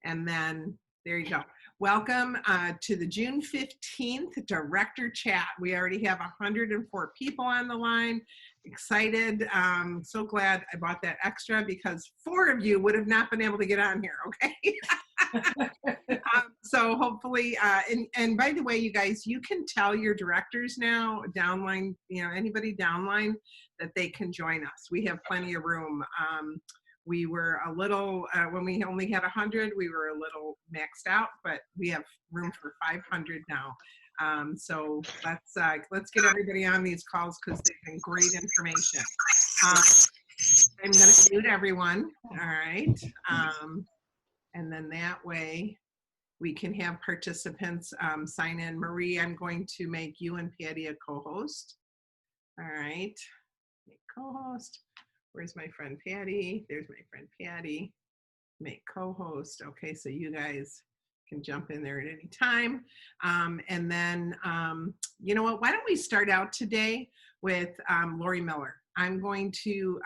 And then there you go. Welcome to the June 15th Director Chat. We already have 104 people on the line. Excited. So glad I bought that extra because 4 of you would have not been able to get on here, okay? So hopefully, and by the way, you guys, you can tell your directors now, downline, anybody downline, that they can join us. We have plenty of room. We were a little, when we only had 100, we were a little maxed out, but we have room for 500 now. So let's get everybody on these calls because they've been great information. I'm going to mute everyone. All right. And then that way we can have participants sign in. Marie, I'm going to make you and Patty a co-host. All right. Make co-host. Where's my friend Patty? There's my friend Patty. Make co-host. Okay, so you guys can jump in there at any time. And then, you know what? Why don't we start out today with Lori Miller. I'm going to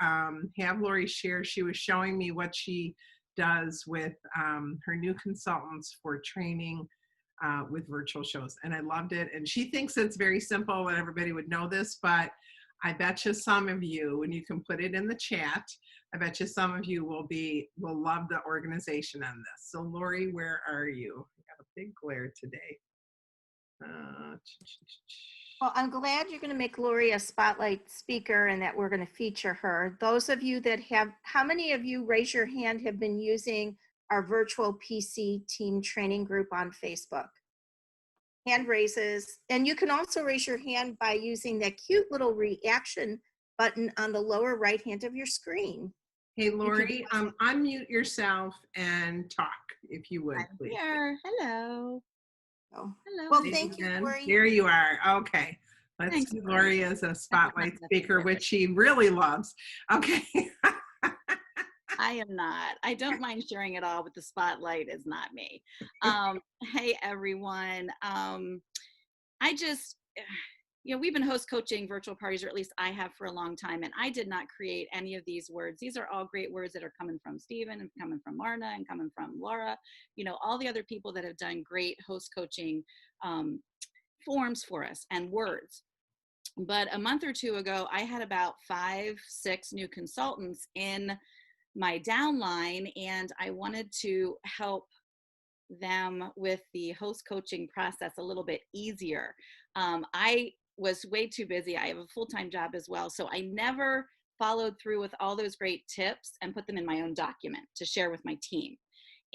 have Lori share. She was showing me what she does with her new consultants for training with virtual shows. And I loved it. And she thinks it's very simple and everybody would know this, but I bet you some of you, and you can put it in the chat, I bet you some of you will love the organization on this. So Lori, where are you? I got a big glare today. Well, I'm glad you're going to make Lori a spotlight speaker and that we're going to feature her. Those of you that how many of you, raise your hand, have been using our virtual PC team training group on Facebook? Hand raises. And you can also raise your hand by using that cute little reaction button on the lower right hand of your screen. Hey, Lori, unmute yourself and talk if you would, please. Here. Hello. Oh, hello. Well, thank you, Lori. There you are. Okay. Let's do Lori as a spotlight speaker, which she really loves. Okay. I am not. I don't mind sharing it all, but the spotlight is not me. Hey, everyone. We've been host coaching virtual parties, or at least I have for a long time, and I did not create any of these words. These are all great words that are coming from Stephen and coming from Marna and coming from Laura, all the other people that have done great host coaching forms for us and words. But a month or two ago, I had about 5-6 new consultants in my downline, and I wanted to help them with the host coaching process a little bit easier. I was way too busy. I have a full-time job as well, so I never followed through with all those great tips and put them in my own document to share with my team.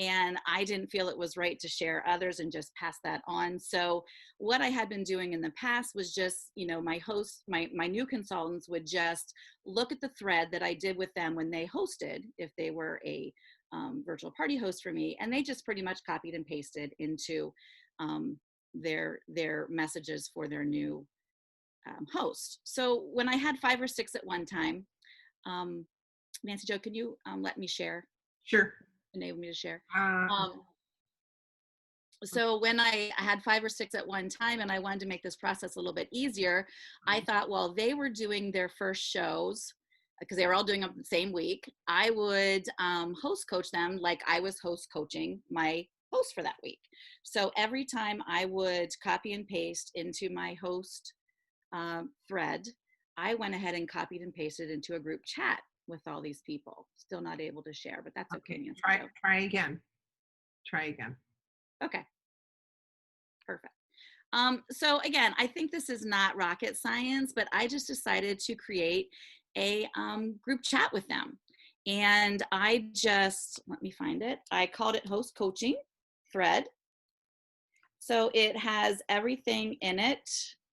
And I didn't feel it was right to share others and just pass that on. So what I had been doing in the past was just, my new consultants would just look at the thread that I did with them when they hosted, if they were a virtual party host for me, and they just pretty much copied and pasted into their messages for their new host. So when I had 5 or 6 at one time, Nancy Jo, can you let me share? Sure. Enable me to share. So when I had 5 or 6 at one time and I wanted to make this process a little bit easier, I thought, well, they were doing their first shows because they were all doing them the same week. I would host coach them like I was host coaching my host for that week. So every time I would copy and paste into my host thread, I went ahead and copied and pasted into a group chat with all these people. Still not able to share, but that's okay. Try again. Okay. Perfect. So again, I think this is not rocket science, but I just decided to create a group chat with them. And I just, let me find it. I called it Host Coaching Thread. So it has everything in it.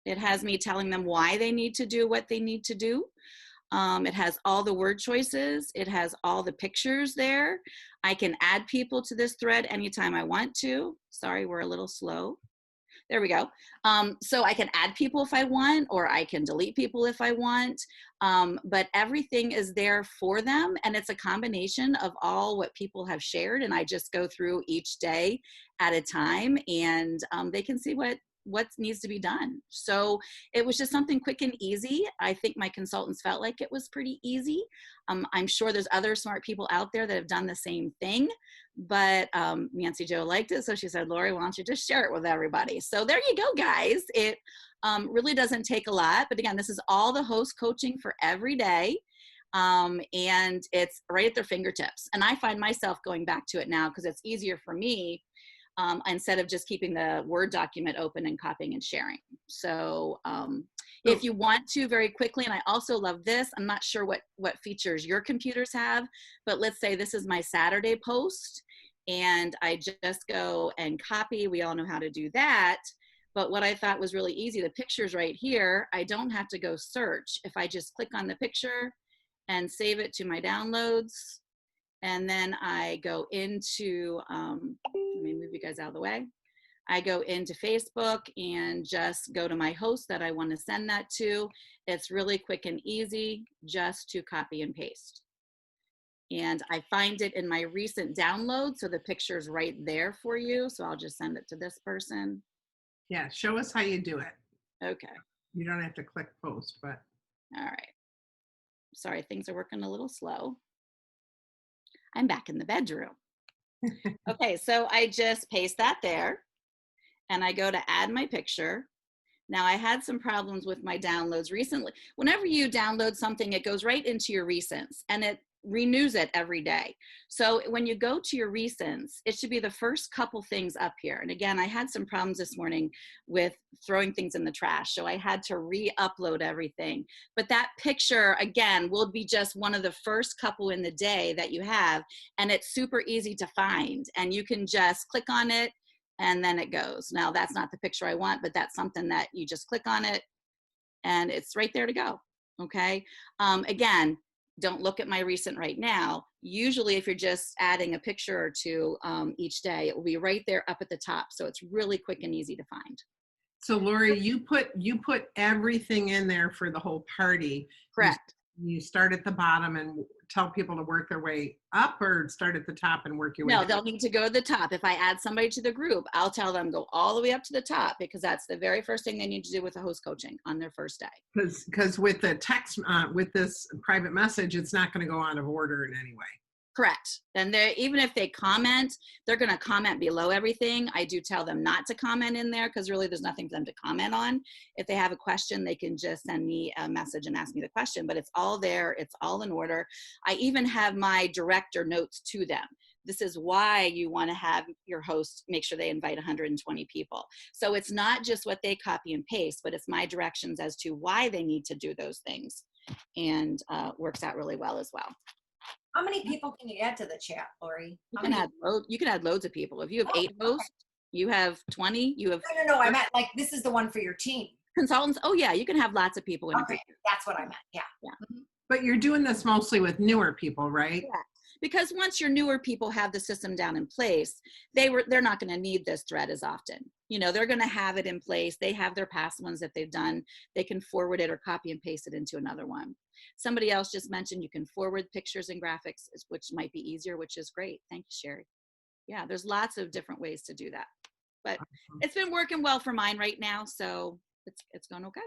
It has me telling them why they need to do what they need to do. It has all the word choices. It has all the pictures there. I can add people to this thread anytime I want to. Sorry, we're a little slow. There we go. So I can add people if I want, or I can delete people if I want, but everything is there for them. And it's a combination of all what people have shared. And I just go through each day at a time, and they can see what what needs to be done. So it was just something quick and easy. I think my consultants felt like it was pretty easy. I'm sure there's other smart people out there that have done the same thing, but Nancy Jo liked it. So she said, Lori, why don't you just share it with everybody? So there you go, guys. It really doesn't take a lot, but again, this is all the host coaching for every day. And it's right at their fingertips. And I find myself going back to it now because it's easier for me instead of just keeping the Word document open and copying and sharing. So if you want to very quickly, and I also love this, I'm not sure what features your computers have, but let's say this is my Saturday post and I just go and copy. We all know how to do that. But what I thought was really easy, the picture's right here. I don't have to go search. If I just click on the picture and save it to my downloads, and then I go into, let me move you guys out of the way. I go into Facebook and just go to my host that I want to send that to. It's really quick and easy just to copy and paste. And I find it in my recent download, so the picture's right there for you. So I'll just send it to this person. Yeah, show us how you do it. Okay. You don't have to click post, but. All right. Sorry, things are working a little slow. I'm back in the bedroom. Okay, so I just paste that there and I go to add my picture. Now I had some problems with my downloads recently. Whenever you download something, it goes right into your recents and it renews it every day. So when you go to your recents, it should be the first couple things up here. And again, I had some problems this morning with throwing things in the trash. So I had to re-upload everything. But that picture, again, will be just one of the first couple in the day that you have. And it's super easy to find. And you can just click on it and then it goes. Now that's not the picture I want, but that's something that you just click on it and it's right there to go. Okay. Again, don't look at my recent right now. Usually if you're just adding a picture or two each day, it will be right there up at the top. So it's really quick and easy to find. So Lori, you put everything in there for the whole party. Correct. You start at the bottom and tell people to work their way up, or start at the top and work your way No, down? they'll need to go to the top. If I add somebody to the group, I'll tell them go all the way up to the top because that's the very first thing they need to do with the host coaching on their first day. Because with the text, with this private message, it's not going to go out of order in any way. Correct. And even if they comment, they're going to comment below everything. I do tell them not to comment in there because really there's nothing for them to comment on. If they have a question, they can just send me a message and ask me the question, but it's all there. It's all in order. I even have my director notes to them. This is why you want to have your host make sure they invite 120 people. So it's not just what they copy and paste, but it's my directions as to why they need to do those things, and works out really well as well. How many people can you add to the chat, Lori? You can add loads of people. If you have 8 hosts, you have 20, you have No, I meant like this is the one for your team. consultants. Oh yeah, you can have lots of people in a group. That's what I meant. Yeah. But you're doing this mostly with newer people, right? Yeah. Because once your newer people have the system down in place, they're not going to need this thread as often. You know, they're going to have it in place. They have their past ones that they've done. They can forward it or copy and paste it into another one. Somebody else just mentioned you can forward pictures and graphics, which might be easier, which is great. Thank you, Sherry. Yeah, there's lots of different ways to do that. But it's been working well for mine right now, so it's going okay.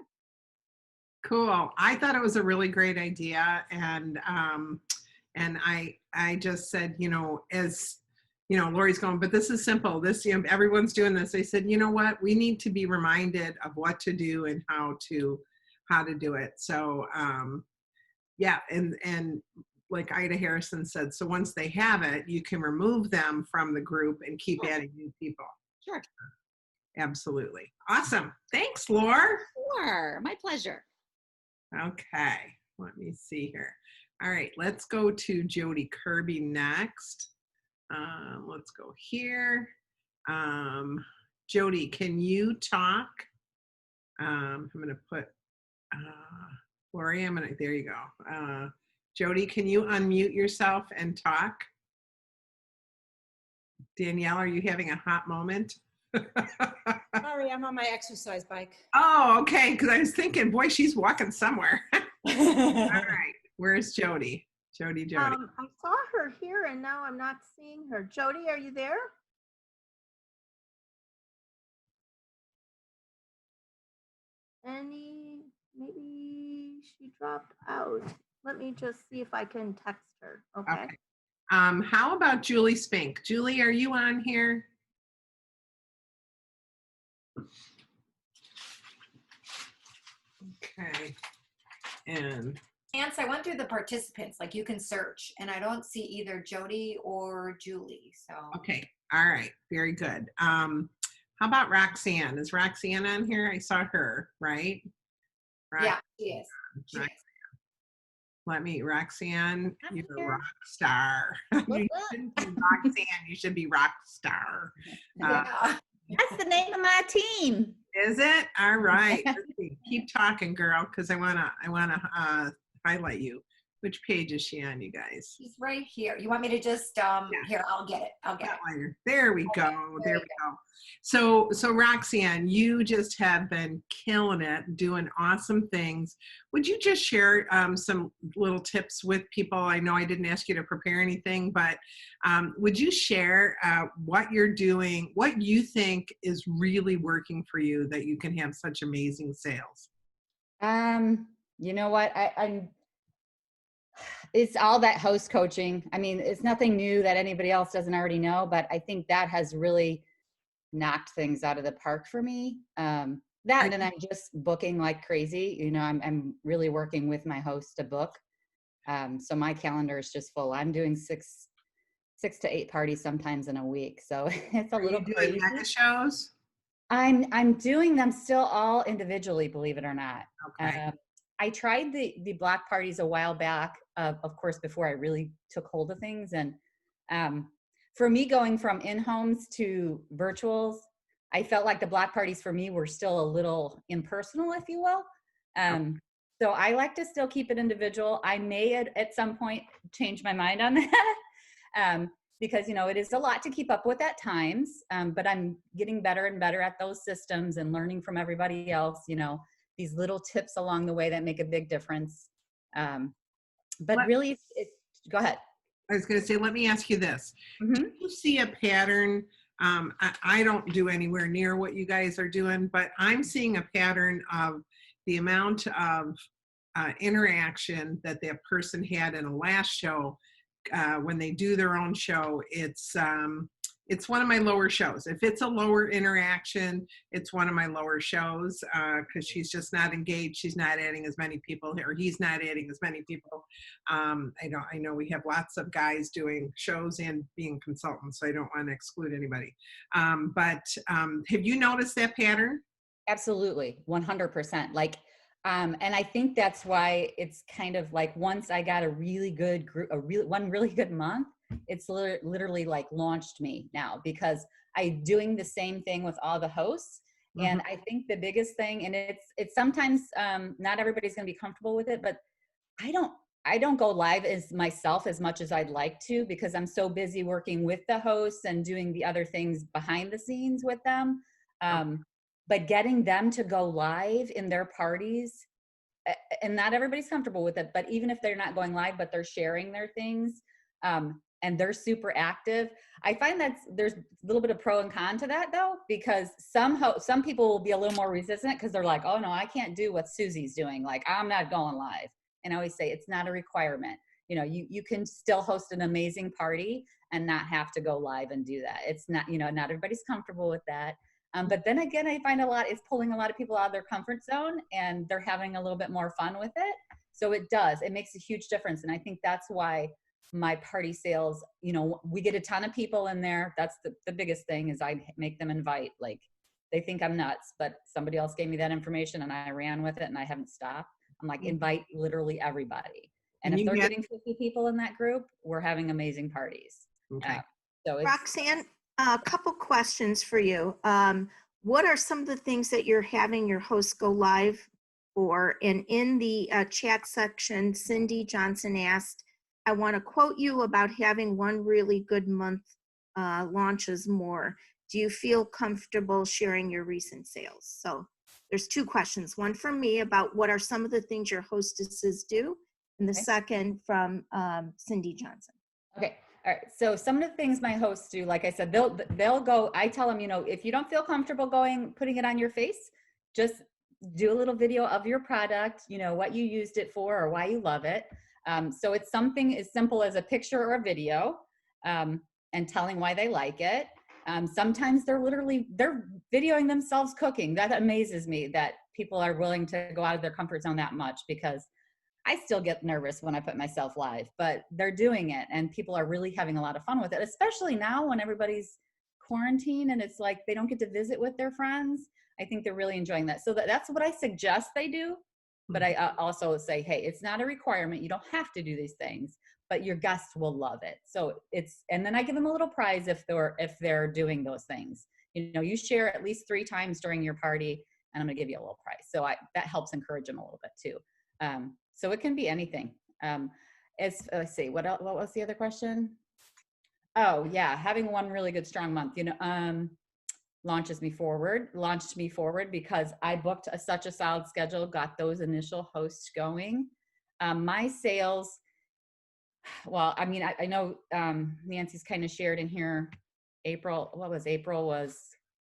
Cool. I thought it was a really great idea, and I just said, you know, as you know, Lori's going, but this is simple. This, you know, everyone's doing this. I said, you know what? We need to be reminded of what to do and how to do it. So yeah, and like Ida Harrison said, so once they have it, you can remove them from the group and keep adding new people. Sure. Absolutely. Awesome. Thanks, Laura. Sure. My pleasure. Okay. Let me see here. All right. Let's go to Jody Kirby next. Let's go here. Jody, can you talk? I'm going to put Lori, there you go. Jody, can you unmute yourself and talk? Danielle, are you having a hot moment? Sorry, I'm on my exercise bike. Oh, okay. Because I was thinking, boy, she's walking somewhere. All right. Where's Jody? Jody. I saw her here and now I'm not seeing her. Jody, are you there? maybe she dropped out. Let me just see if I can text her. Okay. Okay. How about Julie Spink? Julie, are you on here? Okay. And Chance, I went through the participants, like you can search, and I don't see either Jody or Julie. So okay. All right. Very good. How about Roxanne? Is Roxanne on here? I saw her, right? yeah, she is. She Right. is. Roxanne, I'm you're a here. rock star. You shouldn't be Roxanne, you should be rock star. Yeah. That's the name of my team. Is it? All right. Let's see. Keep talking, girl, because I wanna highlight you. Which page is she on, you guys? She's right here. You want me to just here, I'll get it. I'll get it. Outlier. There we go. There we go. So Roxanne, you just have been killing it, doing awesome things. Would you just share some little tips with people? I know I didn't ask you to prepare anything, but would you share what you're doing, what you think is really working for you that you can have such amazing sales? You know what? It's all that host coaching. I mean, it's nothing new that anybody else doesn't already know, but I think that has really knocked things out of the park for me. And I'm just booking like crazy. You know, I'm really working with my host to book. So my calendar is just full. I'm doing six to 8 parties sometimes in a week. So it's a little Are you crazy. doing mega shows? I'm doing them still all individually, believe it or not. Okay. I tried the block parties a while back, of course, before I really took hold of things. And for me, going from in-homes to virtuals, I felt like the block parties for me were still a little impersonal, if you will. So I like to still keep it individual. I may at some point change my mind on that. Because, you know, it is a lot to keep up with at times, but I'm getting better and better at those systems and learning from everybody else, you know, these little tips along the way that make a big difference. But really, go ahead. I was going to say, let me ask you this. Mm-hmm. Do you see a pattern? I don't do anywhere near what you guys are doing, but I'm seeing a pattern of the amount of interaction that that person had in a last show. When they do their own show, it's one of my lower shows. If it's a lower interaction, it's one of my lower shows because she's just not engaged. She's not adding as many people, or he's not adding as many people. I know we have lots of guys doing shows and being consultants, so I don't want to exclude anybody. But have you noticed that pattern? Absolutely, 100%. Like, and I think that's why it's kind of like once I got a really good group, one really good month, it's literally like launched me now because I'm doing the same thing with all the hosts. Mm-hmm. And I think the biggest thing, and it's sometimes not everybody's going to be comfortable with it, but I don't go live as myself as much as I'd like to because I'm so busy working with the hosts and doing the other things behind the scenes with them. But getting them to go live in their parties, and not everybody's comfortable with it, but even if they're not going live, but they're sharing their things, and they're super active. I find that there's a little bit of pro and con to that though, because some people will be a little more resistant because they're like, oh no, I can't do what Susie's doing. Like, I'm not going live. And I always say it's not a requirement. You know, you can still host an amazing party and not have to go live and do that. It's not, you know, not everybody's comfortable with that. But then again, I find it's pulling a lot of people out of their comfort zone and they're having a little bit more fun with it. So it makes a huge difference. And I think that's why my party sales, you know, we get a ton of people in there. That's the biggest thing is I make them invite. Like they think I'm nuts, but somebody else gave me that information and I ran with it and I haven't stopped. I'm like, invite literally everybody. And if they're getting 50 people in that group, we're having amazing parties. Okay. So Roxanne, a couple questions for you. What are some of the things that you're having your hosts go live for? And in the chat section, Cindy Johnson asked, I want to quote you about having one really good month launches more. Do you feel comfortable sharing your recent sales? So there's two questions. One from me about what are some of the things your hostesses do, and the second from Cindy Johnson. Okay. All right. So some of the things my hosts do, like I said, they'll go, I tell them, you know, if you don't feel comfortable putting it on your face, just do a little video of your product, you know, what you used it for or why you love it. So it's something as simple as a picture or a video, and telling why they like it. Sometimes they're videoing themselves cooking. That amazes me that people are willing to go out of their comfort zone that much, because I still get nervous when I put myself live, but they're doing it and people are really having a lot of fun with it, especially now when everybody's quarantined and it's like they don't get to visit with their friends. I think they're really enjoying that. So that's what I suggest they do. But I also say, hey, it's not a requirement. You don't have to do these things, but your guests will love it. So and then I give them a little prize if they're doing those things. You know, you share at least 3 times during your party and I'm gonna give you a little prize. So that helps encourage them a little bit too. So it can be anything. Let's see, what was the other question? Oh yeah, having one really good strong month, you know, launched me forward because I booked such a solid schedule, got those initial hosts going. My sales, well, I mean, I know Nancy's kind of shared in here, April was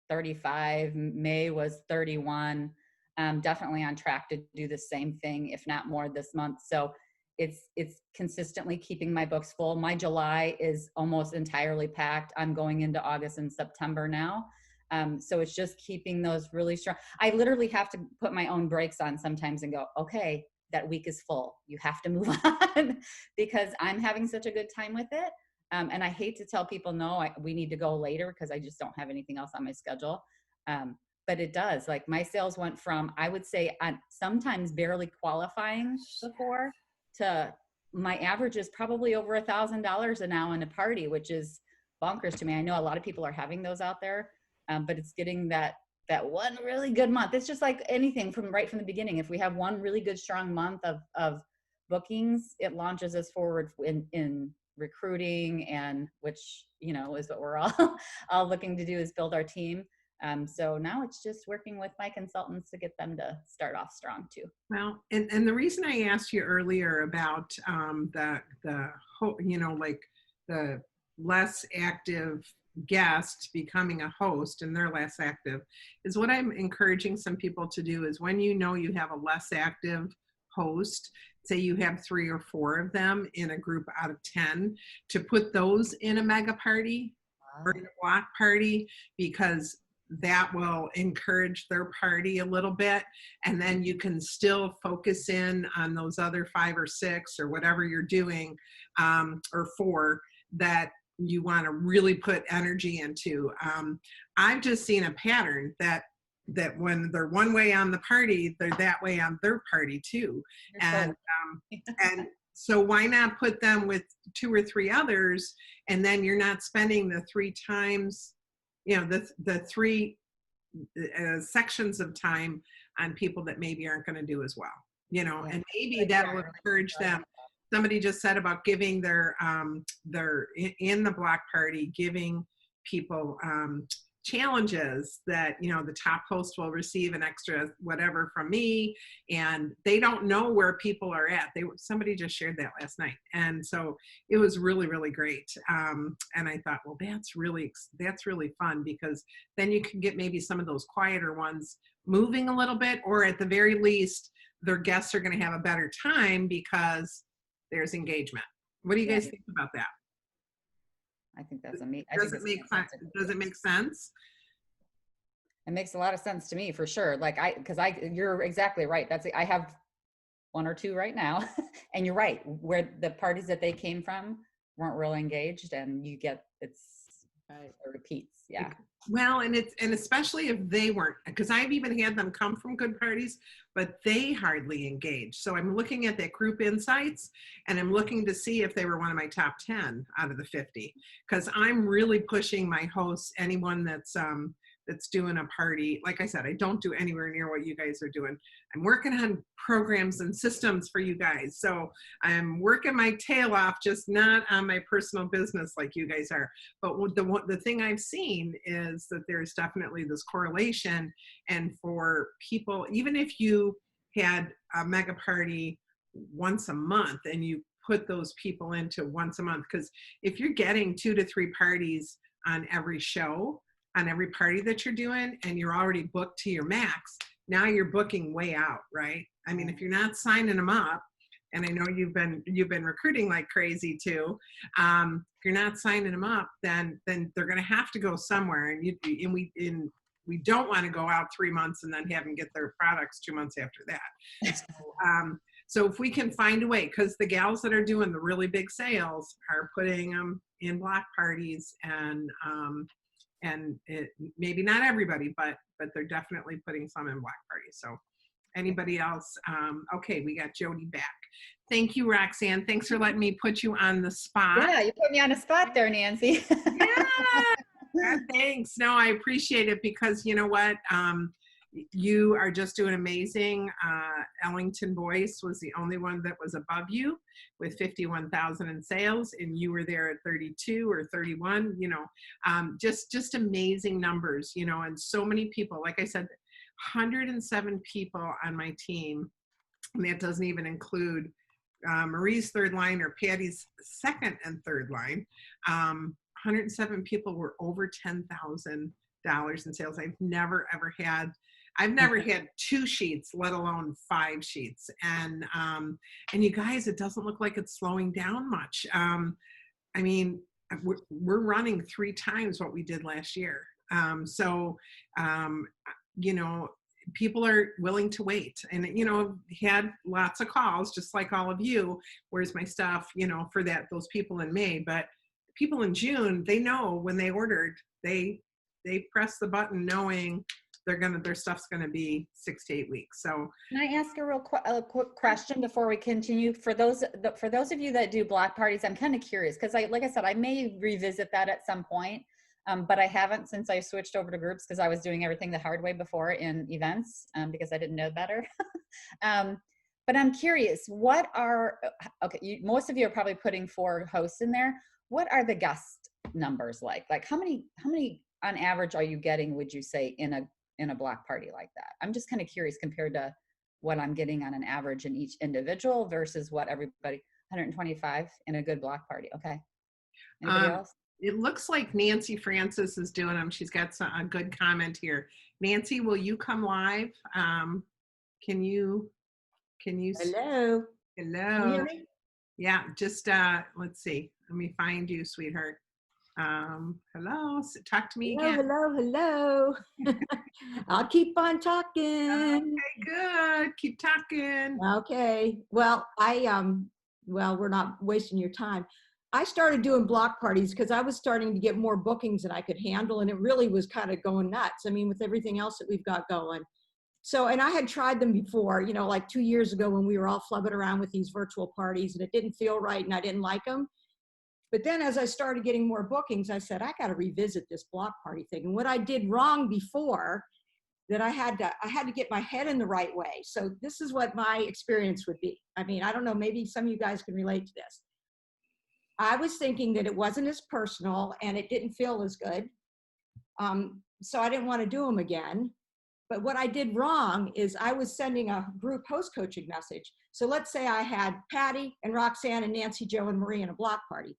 35, May was 31. Definitely on track to do the same thing, if not more this month. So it's consistently keeping my books full. My July is almost entirely packed. I'm going into August and September now. So it's just keeping those really strong. I literally have to put my own brakes on sometimes and go, okay, that week is full. You have to move on because I'm having such a good time with it. And I hate to tell people, no, we need to go later because I just don't have anything else on my schedule. But it does. Like my sales went from, I would say, sometimes barely qualifying before to my average is probably over $1,000 now in a party, which is bonkers to me. I know a lot of people are having those out there, but it's getting that one really good month. It's just like anything from right from the beginning. If we have one really good strong month of bookings, it launches us forward in recruiting, and which, you know, is what we're all looking to do, is build our team. So now it's just working with my consultants to get them to start off strong too. Well, and the reason I asked you earlier about like the less active guest becoming a host and they're less active is what I'm encouraging some people to do is when you know you have a less active host, say you have 3 or 4 of them in a group out of 10, to put those in a mega party or in a block party, because that will encourage their party a little bit. And then you can still focus in on those other 5 or 6 or whatever you're doing, or 4 that you want to really put energy into. I've just seen a pattern that when they're one way on the party, they're that way on their party too. And so why not put them with 2 or 3 others, and then you're not spending the 3 times, you know, the 3 sections of time on people that maybe aren't going to do as well, you know, and maybe that will encourage them. Somebody just said about giving their in the block party, giving people challenges that, you know, the top host will receive an extra whatever from me, and they don't know where people are at. Somebody just shared that last night, and so it was really, really great. And I thought, well, that's really fun, because then you can get maybe some of those quieter ones moving a little bit, or at the very least their guests are going to have a better time because there's engagement. What do you guys think about that? I think that's amazing. Does it make sense? It makes a lot of sense to me, for sure. Like you're exactly right. I have 1 or 2 right now, and you're right, where the parties that they came from weren't real engaged, and it repeats. Yeah. Well, and especially if they weren't, because I've even had them come from good parties, but they hardly engage. So I'm looking at that group insights, and I'm looking to see if they were one of my top 10 out of the 50, because I'm really pushing my hosts, anyone that's doing a party. Like I said, I don't do anywhere near what you guys are doing. I'm working on programs and systems for you guys. So I'm working my tail off, just not on my personal business like you guys are. But the thing I've seen is that there's definitely this correlation. And for people, even if you had a mega party once a month and you put those people into once a month, because if you're getting 2 to 3 parties on every show, on every party that you're doing, and you're already booked to your max, now you're booking way out, right? I mean, if you're not signing them up, and I know you've been recruiting like crazy too. If you're not signing them up, then they're going to have to go somewhere, and we don't want to go out 3 months and then have them get their products 2 months after that. So if we can find a way, because the gals that are doing the really big sales are putting them in block parties, and maybe not everybody, but they're definitely putting some in block parties. So anybody else? Okay, we got Jody back. Thank you, Roxanne. Thanks for letting me put you on the spot. Yeah, you put me on a spot there, Nancy. Yeah, thanks. No, I appreciate it, because you know what? You are just doing amazing. Ellington Boyce was the only one that was above you with 51,000 in sales, and you were there at 32 or 31, just amazing numbers, and so many people, like I said, 107 people on my team, and that doesn't even include Marie's third line or Patty's second and third line. 107 people were over $10,000 in sales. I've never had 2 sheets, let alone 5 sheets. And you guys, it doesn't look like it's slowing down much. I mean, we're running 3 times what we did last year. People are willing to wait, and had lots of calls, just like all of you. Where's my stuff? For those people in May, but people in June, they know when they ordered, they press the button knowing their stuff's gonna be 6 to 8 weeks. So can I ask a quick question before we continue? For those of you that do block parties, I'm kind of curious, because like I said, I may revisit that at some point. But I haven't since I switched over to groups, because I was doing everything the hard way before in events, because I didn't know better. But I'm curious, most of you are probably putting 4 hosts in there. What are the guest numbers like? Like how many on average are you getting, would you say, in a block party like that? I'm just kind of curious compared to what I'm getting on an average in each individual versus what everybody, 125 in a good block party. Okay. Anybody else? It looks like Nancy Francis is doing them. She's got a good comment here. Nancy, will you come live? Can you? Hello. Hello. Can you hear me? Yeah, just let's see. Let me find you, sweetheart. Hello. Talk to me again. Hello. I'll keep on talking. Okay, good. Keep talking. Okay. Well, we're not wasting your time. I started doing block parties because I was starting to get more bookings than I could handle, and it really was kind of going nuts. I mean, with everything else that we've got going. So, and I had tried them before, like 2 years ago when we were all flubbing around with these virtual parties, and it didn't feel right, and I didn't like them. But then as I started getting more bookings, I said, I got to revisit this block party thing. And what I did wrong before, that I had to get my head in the right way. So this is what my experience would be. I mean, I don't know, maybe some of you guys can relate to this. I was thinking that it wasn't as personal and it didn't feel as good. So I didn't want to do them again. But what I did wrong is I was sending a group host coaching message. So let's say I had Patty and Roxanne and Nancy, Joe, and Marie in a block party.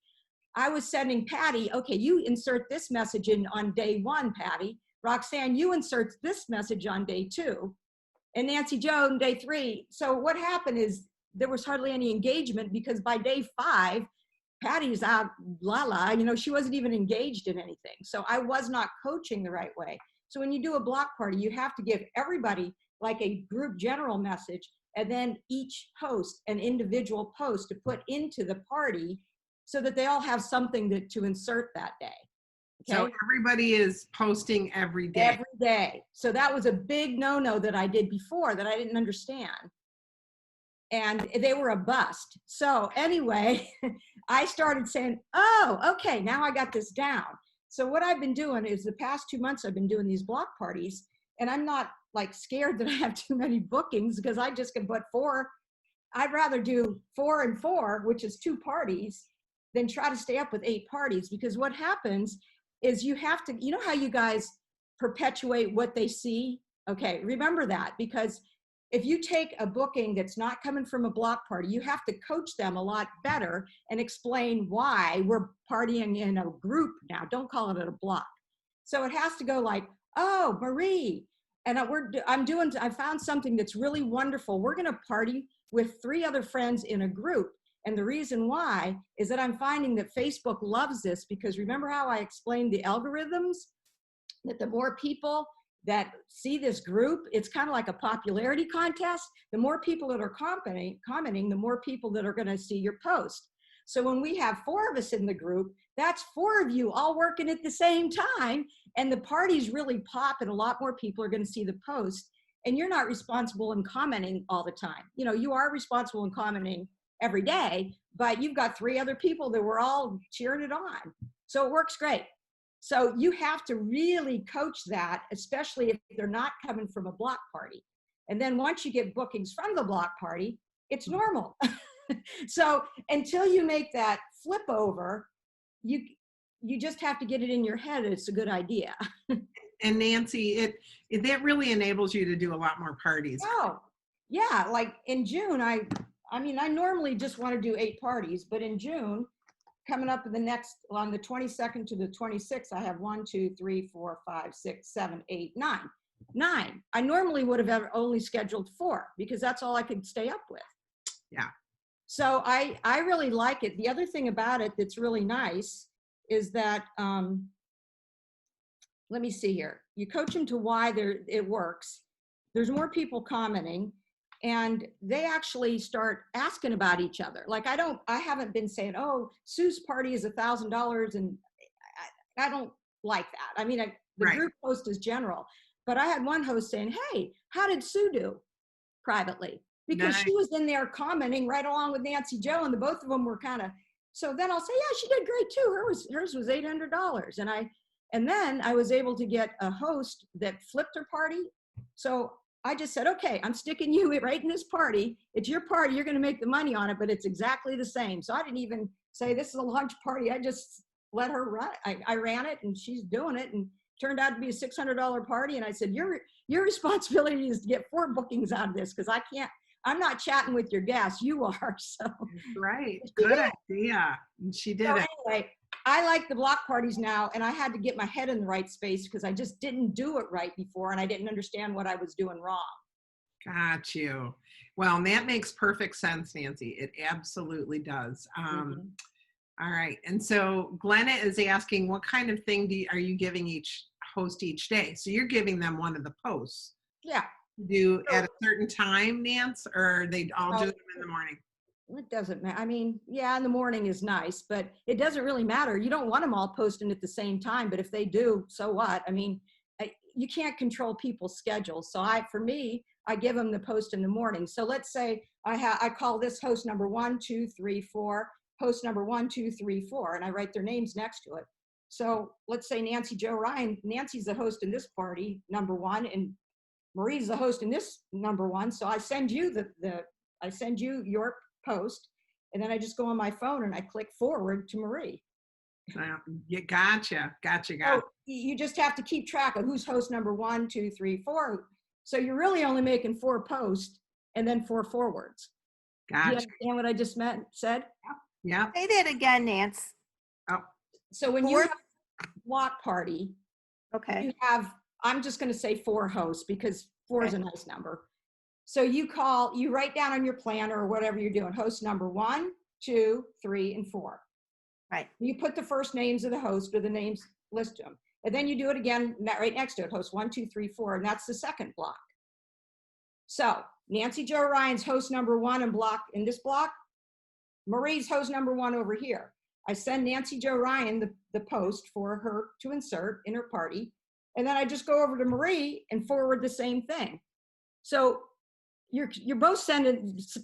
I was sending Patty, okay, you insert this message in on day 1, Patty. Roxanne, you insert this message on day 2. And Nancy, Joe, on day 3. So what happened is there was hardly any engagement, because by day 5, Patty's out, she wasn't even engaged in anything. So I was not coaching the right way. So when you do a block party, you have to give everybody like a group general message, and then each host an individual post to put into the party so that they all have something to insert that day. Okay? So everybody is posting every day. Every day. So that was a big no-no that I did before that I didn't understand. And they were a bust. So anyway, I started saying, oh, okay, now I got this down. So what I've been doing is the past 2 months I've been doing these block parties, and I'm not like scared that I have too many bookings, because I just can put 4. I'd rather do 4 and 4, which is 2 parties, than try to stay up with 8 parties. Because what happens is you have to, you know how you guys perpetuate what they see? Okay, remember that, because if you take a booking that's not coming from a block party, you have to coach them a lot better and explain why we're partying in a group now. Don't call it a block. So it has to go like, oh, Marie, And I found something that's really wonderful. We're going to party with 3 other friends in a group. And the reason why is that I'm finding that Facebook loves this, because remember how I explained the algorithms, that the more people that see this group, it's kind of like a popularity contest. The more people that are commenting, the more people that are going to see your post. So when we have 4 of us in the group, that's 4 of you all working at the same time, and the parties really pop, and a lot more people are going to see the post. And you're not responsible in commenting all the time. You know, you are responsible in commenting every day, but you've got 3 other people that were all cheering it on. So it works great. So you have to really coach that, especially if they're not coming from a block party. And then once you get bookings from the block party, it's normal. So until you make that flip over, you just have to get it in your head that it's a good idea. And Nancy, that really enables you to do a lot more parties. Oh, yeah. Like in June, I normally just want to do 8 parties, but in June, coming up in on the 22nd to the 26th, I have 1, 2, 3, 4, 5, 6, 7, 8, 9. 9. I normally would have only scheduled 4 because that's all I could stay up with. Yeah. So I really like it. The other thing about it that's really nice is that, let me see here. You coach them to why it works. There's more people commenting, and they actually start asking about each other. Like I haven't been saying, oh, Sue's party is $1,000, and I don't like that. I mean, the Right. group post is general, but I had one host saying, hey, how did Sue do privately? Because Nice. she was in there commenting right along with Nancy Joe, and the both of them were kind of, so then I'll say, yeah, she did great too. Hers was $800. And then I was able to get a host that flipped her party. So I just said, okay, I'm sticking you right in this party. It's your party. You're going to make the money on it, but it's exactly the same. So I didn't even say this is a lunch party. I just let her run it. I ran it, and she's doing it, and turned out to be a $600 party. And I said, your responsibility is to get 4 bookings out of this, because I'm not chatting with your guests. You are. So Right. She Good did. idea. She did so it. anyway, I like the block parties now, and I had to get my head in the right space because I just didn't do it right before, and I didn't understand what I was doing wrong. Got you. Well, that makes perfect sense, Nancy. It absolutely does. Mhm. All right. And so Glenna is asking, what kind of thing are you giving each host each day? So you're giving them one of the posts. Yeah. Do at a certain time, Nance, or they all do No. them in the morning? It doesn't matter. I mean, yeah, in the morning is nice, but it doesn't really matter. You don't want them all posting at the same time, but if they do, so what? I mean, you can't control people's schedules. So for me, I give them the post in the morning. So let's say I call this host number 1, 2, 3, 4, host number 1, 2, 3, 4, and I write their names next to it. So let's say Nancy Joe Ryan, Nancy's the host in this party, number 1, and Marie's the host in this number 1. So I send you I send you your post, and then I just go on my phone and I click forward to Marie. Yeah, gotcha. So you just have to keep track of who's host number 1, 2, 3, 4. So you're really only making 4 posts and then 4 forwards. Do you Gotcha. understand what I just said? Yeah. Say that again, Nance. So when you have a block party, Okay. you have, I'm just going to say 4 hosts because 4 is a nice number. So you write down on your planner or whatever you're doing, host number 1, 2, 3, and 4. Right. You put the first names of the host or the names, list them. And then you do it again right next to it, host 1, 2, 3, 4, and that's the second block. So Nancy Joe Ryan's host number 1 in this block. Marie's host number 1 over here. I send Nancy Joe Ryan the post for her to insert in her party. And then I just go over to Marie and forward the same thing. So you're both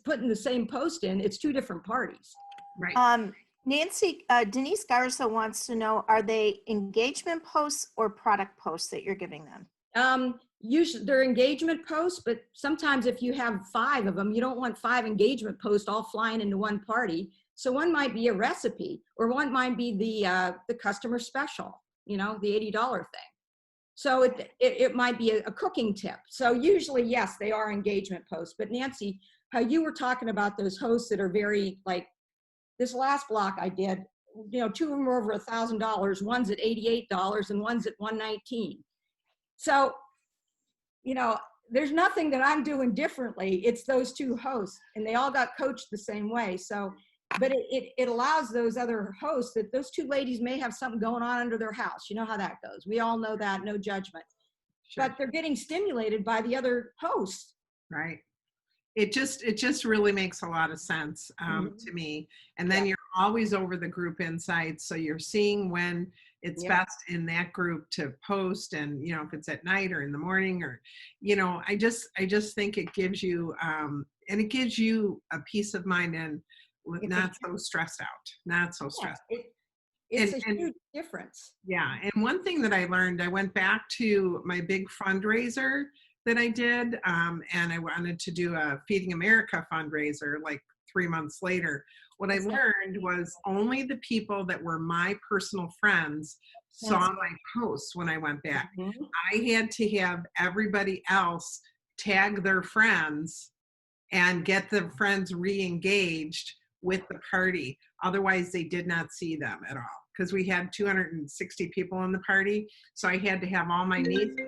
putting the same post in. It's 2 different parties. Right. Nancy, Denise Garza wants to know, are they engagement posts or product posts that you're giving them? Usually they're engagement posts, but sometimes if you have 5 of them, you don't want 5 engagement posts all flying into one party. So one might be a recipe, or one might be the customer special, the $80 thing. So it might be a cooking tip. So usually, yes, they are engagement posts. But Nancy, how you were talking about those hosts that are very, like this last block I did, 2 of them were over $1,000. One's at $88 and one's at $119. So you know, there's nothing that I'm doing differently. It's those two hosts, and they all got coached the same way. So, but it allows those other hosts, that those two ladies may have something going on under their house. You know how that goes. We all know that, no judgment. Sure. But they're getting stimulated by the other hosts. Right. It just really makes a lot of sense to me. And then you're always over the group insights, so you're seeing when it's best in that group to post, and you know, if it's at night or in the morning, or you know, I just think it gives you and it gives you a peace of mind, and not so stressed out. It's a huge difference. Yeah. And one thing that I learned, I went back to my big fundraiser that I did, and I wanted to do a Feeding America fundraiser like 3 months later. What I learned was only the people that were my personal friends saw my posts when I went back. I had to have everybody else tag their friends and get the friends re-engaged with the party. Otherwise, they did not see them at all, because we had 260 people in the party. So I had to have all my nieces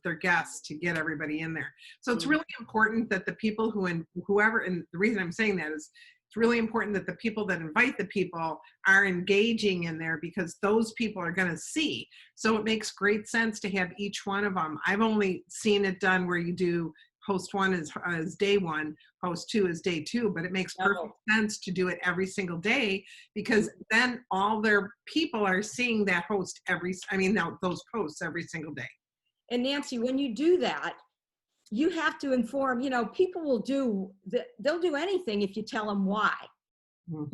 their guests to get everybody in there. So it's really important that the people and the reason I'm saying that is it's really important that the people that invite the people are engaging in there, because those people are going to see. So it makes great sense to have each one of them. I've only seen it done where you do host one is day one, host two is day two, but it makes perfect sense to do it every single day, because then all their people are seeing that host those posts every single day. And Nancy, when you do that, you have to inform, you know, people they'll do anything if you tell them why.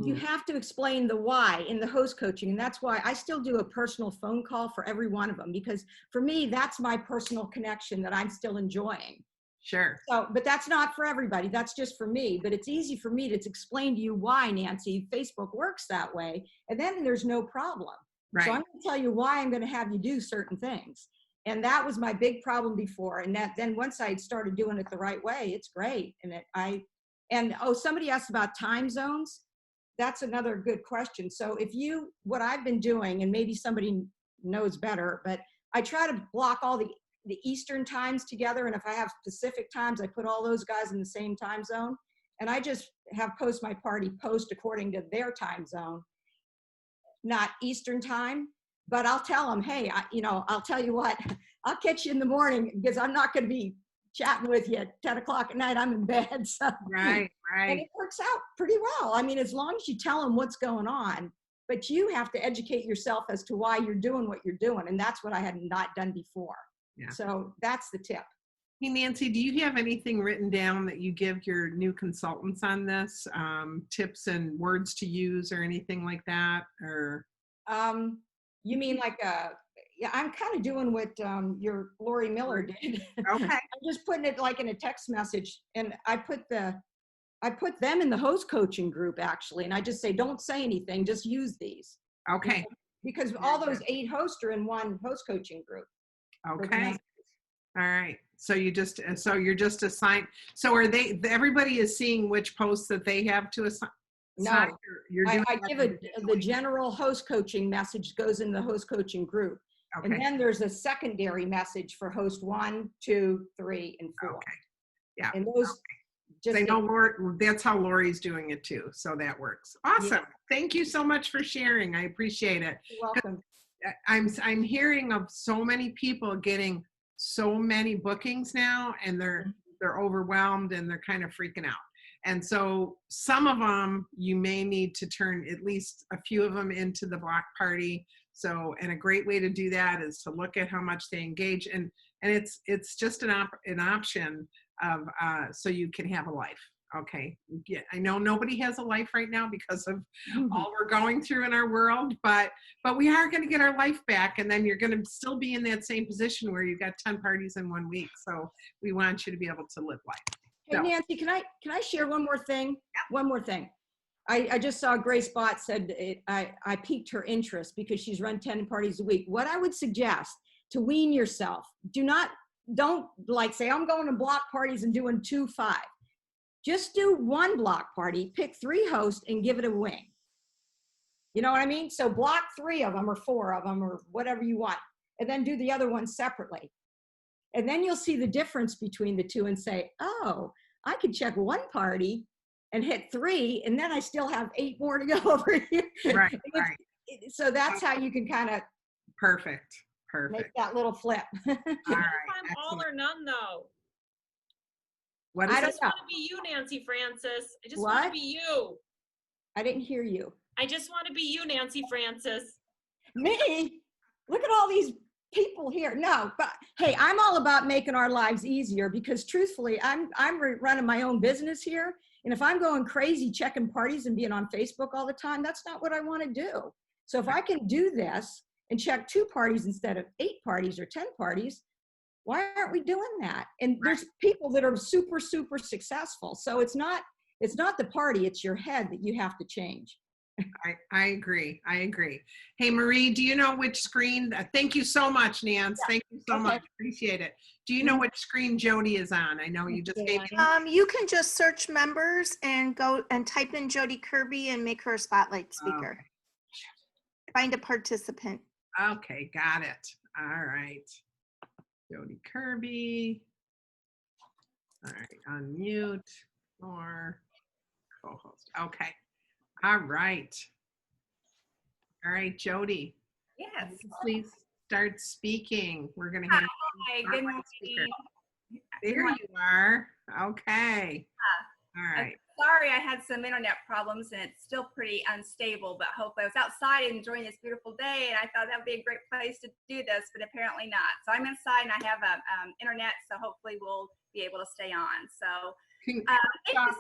You have to explain the why in the host coaching. And that's why I still do a personal phone call for every one of them, because for me, that's my personal connection that I'm still enjoying. Sure. So, but that's not for everybody. That's just for me. But it's easy for me to explain to you why, Nancy, Facebook works that way. And then there's no problem. Right. So I'm going to tell you why I'm going to have you do certain things. And that was my big problem before. And then once I started doing it the right way, it's great. And somebody asked about time zones. That's another good question. So what I've been doing, and maybe somebody knows better, but I try to block all the Eastern times together. And if I have Pacific times, I put all those guys in the same time zone. And I just have my party post according to their time zone, not Eastern time. But I'll tell them, hey, I'll tell you what, I'll catch you in the morning, because I'm not going to be chatting with you at 10 o'clock at night. I'm in bed. So. Right. And it works out pretty well. I mean, as long as you tell them what's going on, but you have to educate yourself as to why you're doing what you're doing. And that's what I had not done before. Yeah. So that's the tip. Hey, Nancy, do you have anything written down that you give your new consultants on this, tips and words to use or anything like that? Or you mean like I'm kind of doing what your Lori Miller did. Okay. I'm just putting it like in a text message, and I put them in the host coaching group actually, and I just say, don't say anything, just use these. Okay. Because all those 8 hosts are in one host coaching group. Okay. All right. So you're just assigned. So everybody is seeing which posts that they have to assign? No, I give the general host coaching message goes in the host coaching group. Okay. And then there's a secondary message for host 1, 2, 3, and 4. Okay. Yeah. And those they know that's how Lori's doing it too. So that works. Awesome. Yeah. Thank you so much for sharing. I appreciate it. You're welcome. I'm hearing of so many people getting so many bookings now, and they're overwhelmed and they're kind of freaking out. And so some of them, you may need to turn at least a few of them into the block party. So, and a great way to do that is to look at how much they engage, and it's just an option of so you can have a life. Okay. Yeah, I know nobody has a life right now because of all we're going through in our world, but we are going to get our life back, and then you're going to still be in that same position where you got 10 parties in 1 week. So we want you to be able to live life. Hey, so. Nancy, can I share one more thing? Yeah. One more thing. I just saw Grace Bott said I piqued her interest because she's run 10 parties a week. What I would suggest to wean yourself, don't like say I'm going to block parties and doing 2-5. Just do 1 block party, pick 3 hosts and give it a wing. You know what I mean? So block 3 of them or 4 of them or whatever you want, and then do the other ones separately. And then you'll see the difference between the two and say, oh, I could check one party and hit 3, and then I still have 8 more to go over here. Right, right. So that's how you can kind of Perfect. make Perfect. that little flip. All What if right. I'm all Excellent. or none though? What I is I it? just want to be you, Nancy Francis. I just want What? to be you. I didn't hear you. I just want to be you, Nancy Francis. Me? Look at all these people here. No, but hey, I'm all about making our lives easier because truthfully, I'm running my own business here. And if I'm going crazy checking parties and being on Facebook all the time, that's not what I want to do. So if I can do this and check 2 parties instead of 8 parties or 10 parties, why aren't we doing that? And there's people that are super, super successful. So it's not the party, it's your head that you have to change. I agree. I agree. Hey, Marie, do you know which screen? Thank you so much, Nance. Thank you so Okay. much. Appreciate it. Do you know which screen Jody is on? I know you just gave me. You can just search members and go and type in Jody Kirby and make her a spotlight speaker. Find a participant. Okay, got it. All right. Jody Kirby. All right, unmute or co-host. Okay. All right. All right, Jody. Yes. Please start speaking. We're going to have Hi, you good spotlight speaker. morning. There you are. Okay. All right. Sorry, I had some internet problems and it's still pretty unstable, but hopefully I was outside enjoying this beautiful day and I thought that would be a great place to do this, but apparently not. So I'm inside and I have internet, so hopefully we'll be able to stay on. So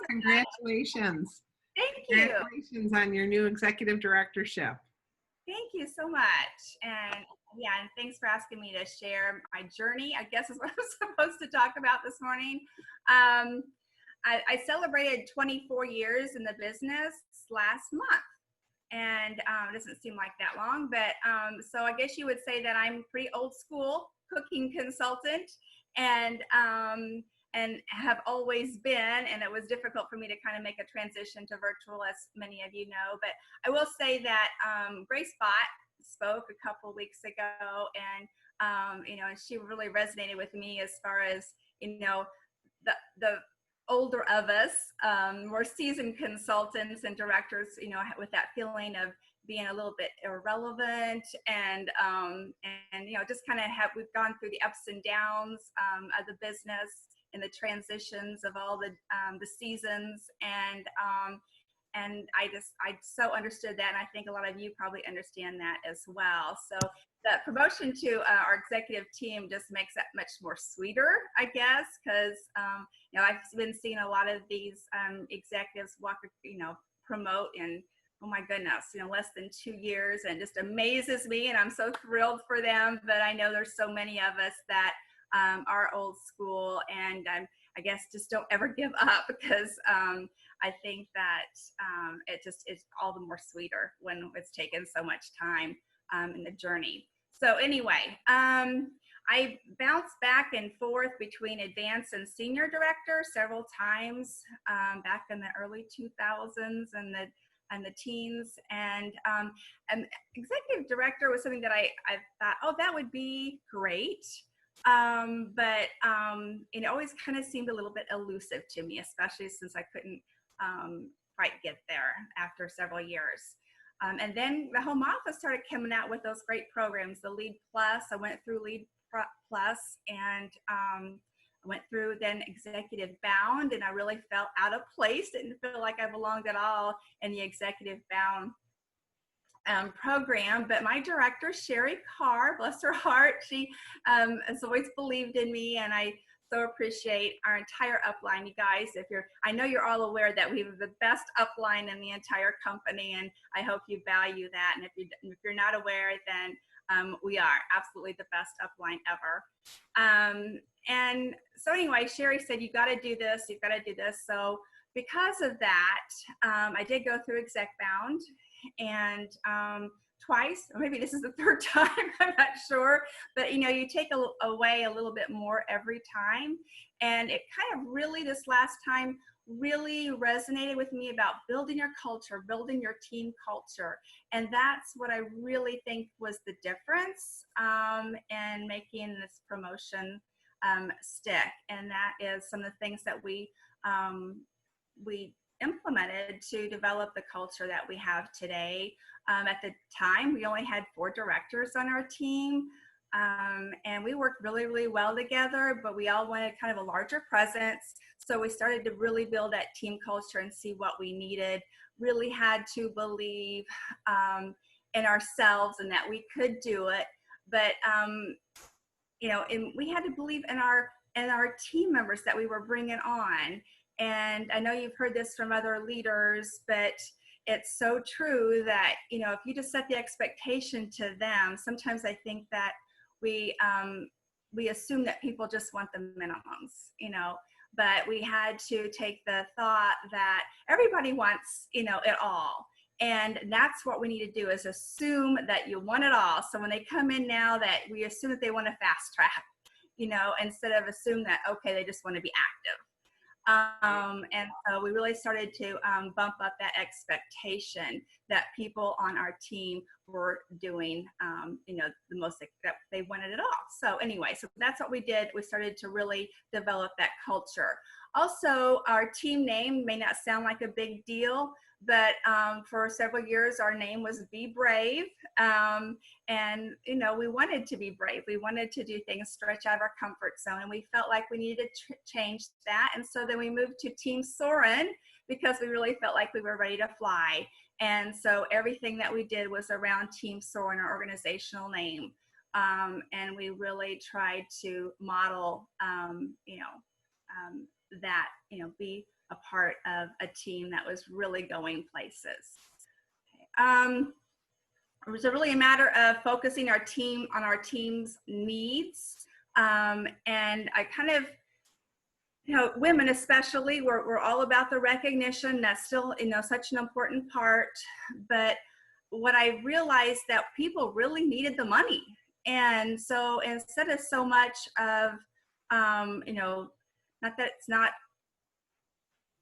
Congratulations. thank you. Congratulations on your new executive directorship. Thank you so much. And yeah, and thanks for asking me to share my journey, I guess is what I'm supposed to talk about this morning. I celebrated 24 years in the business last month. And it doesn't seem like that long, but so I guess you would say that I'm pretty old school cooking consultant and have always been, and it was difficult for me to kind of make a transition to virtual, as many of you know. But I will say that Grace Bott spoke a couple weeks ago, and you know, and she really resonated with me as far as, you know, the older of us, more seasoned consultants and directors, you know, with that feeling of being a little bit irrelevant and you know, just kind of we've gone through the ups and downs of the business and the transitions of all the seasons, and I so understood that, and I think a lot of you probably understand that as well. So the promotion to our executive team just makes that much more sweeter, I guess, because you know, I've been seeing a lot of these executives promote in, oh my goodness, you know, less than 2 years, and it just amazes me, and I'm so thrilled for them. But I know there's so many of us that are old school, and I guess just don't ever give up, because I think that it just is all the more sweeter when it's taken so much time in the journey. So anyway, I bounced back and forth between advanced and senior director several times back in the early 2000s and the teens, and executive director was something that I thought, oh, that would be great. But it always kind of seemed a little bit elusive to me, especially since I couldn't quite get there after several years. And then the home office started coming out with those great programs, the Lead Plus. I went through Lead Plus, and I went through then Executive Bound, and I really felt out of place. Didn't feel like I belonged at all in the Executive Bound program. But my director, Sherry Carr, bless her heart, she has always believed in me, and I so appreciate our entire upline, you guys. I know you're all aware that we have the best upline in the entire company, and I hope you value that. And if you're not aware, then we are absolutely the best upline ever. And so anyway, Sherry said, you got to do this, you've got to do this. So because of that, I did go through Exec Bound, and twice, or maybe this is the third time, I'm not sure, but you know, you take away a little bit more every time. And it kind of really, this last time, really resonated with me about building your culture, building your team culture. And that's what I really think was the difference in making this promotion stick. And that is some of the things that we implemented to develop the culture that we have today. At the time, we only had 4 directors on our team. And we worked really, really well together, but we all wanted kind of a larger presence. So we started to really build that team culture and see what we needed. Really had to believe in ourselves and that we could do it. But and we had to believe in our team members that we were bringing on. And I know you've heard this from other leaders, but it's so true that if you just set the expectation to them, sometimes I think that we assume that people just want the minimums, but we had to take the thought that everybody wants, it all. And that's what we need to do, is assume that you want it all. So when they come in now, that we assume that they want to fast track, instead of assume that, okay, they just want to be active. And so we really started to bump up that expectation that people on our team were doing, the most that they wanted it all. So anyway, so that's what we did. We started to really develop that culture. Also, our team name may not sound like a big deal, but for several years, our name was Be Brave. And, we wanted to be brave. We wanted to do things, stretch out of our comfort zone. And we felt like we needed to change that. And so then we moved to Team Soarin' because we really felt like we were ready to fly. And so everything that we did was around Team Soarin', our organizational name. And we really tried to model, that, be a part of a team that was really going places. It was really a matter of focusing our team on our team's needs. And I kind of, women especially, we're all about the recognition. That's still, such an important part. But what I realized that people really needed the money. And so instead of so much of, not that it's not,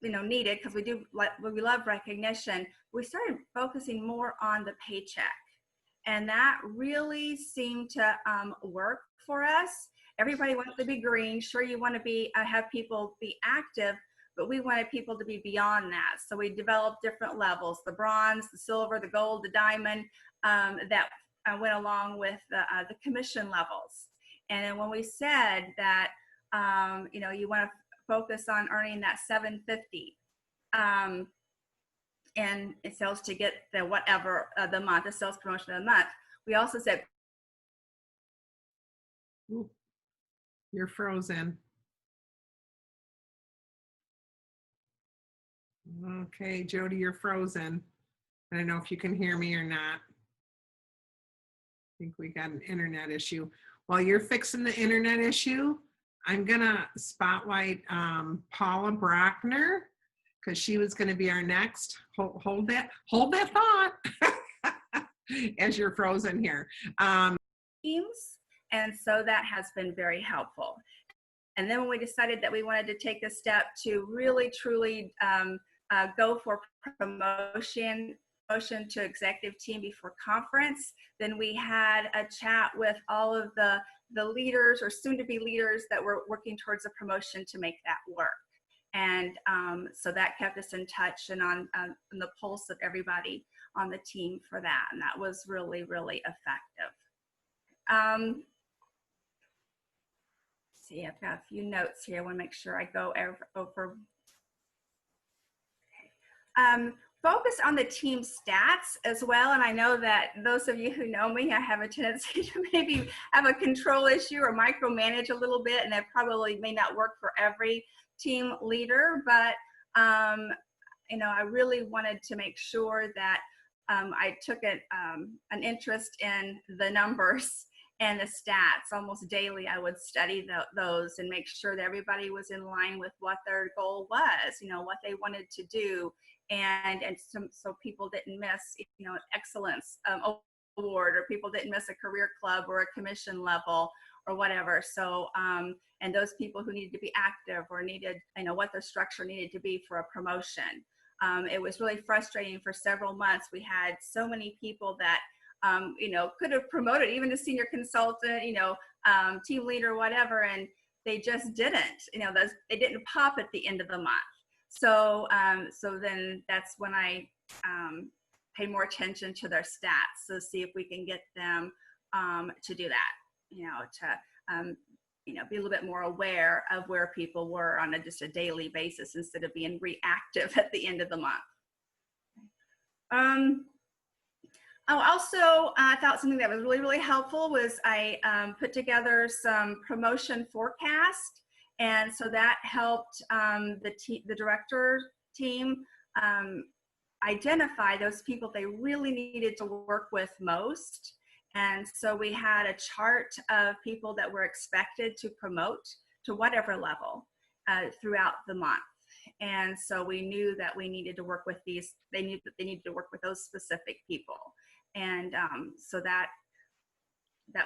needed, because we love recognition, we started focusing more on the paycheck. And that really seemed to work for us. Everybody wants to be green. Sure, you want to be have people be active, but we wanted people to be beyond that. So we developed different levels: the bronze, the silver, the gold, the diamond, that went along with the commission levels. And then when we said that, you want to focus on earning that $750. And it sells to get the whatever the month, the sales promotion of the month. We also said, Ooh, you're frozen. Okay, Jody, you're frozen. I don't know if you can hear me or not. I think we got an internet issue. While you're fixing the internet issue, I'm gonna spotlight Paula Brockner, because she was going to be our next. Hold that thought as you're frozen here. Teams, and so that has been very helpful. And then when we decided that we wanted to take a step to really truly go for promotion to executive team before conference, then we had a chat with all of the leaders or soon-to-be leaders that were working towards a promotion to make that work. And so that kept us in touch and on the pulse of everybody on the team for that. And that was really, really effective. See, I've got a few notes here. I want to make sure I go over. Focus on the team stats as well. And I know that those of you who know me, I have a tendency to maybe have a control issue or micromanage a little bit, and that probably may not work for every team leader, but I really wanted to make sure that I took an interest in the numbers and the stats. Almost daily I would study those and make sure that everybody was in line with what their goal was, what they wanted to do, and so people didn't miss an excellence award, or people didn't miss a career club or a commission level or whatever. So and those people who needed to be active or needed, what their structure needed to be for a promotion. It was really frustrating for several months. We had so many people that, could have promoted even to senior consultant, team leader, whatever. And they just didn't, they didn't pop at the end of the month. So, so then that's when I pay more attention to their stats to see if we can get them to do that, to be a little bit more aware of where people were on just a daily basis instead of being reactive at the end of the month. Also, I thought something that was really, really helpful was I put together some promotion forecast. And so that helped the director team identify those people they really needed to work with most. And so we had a chart of people that were expected to promote to whatever level throughout the month. And so we knew that we needed to work with they needed to work with those specific people. And so that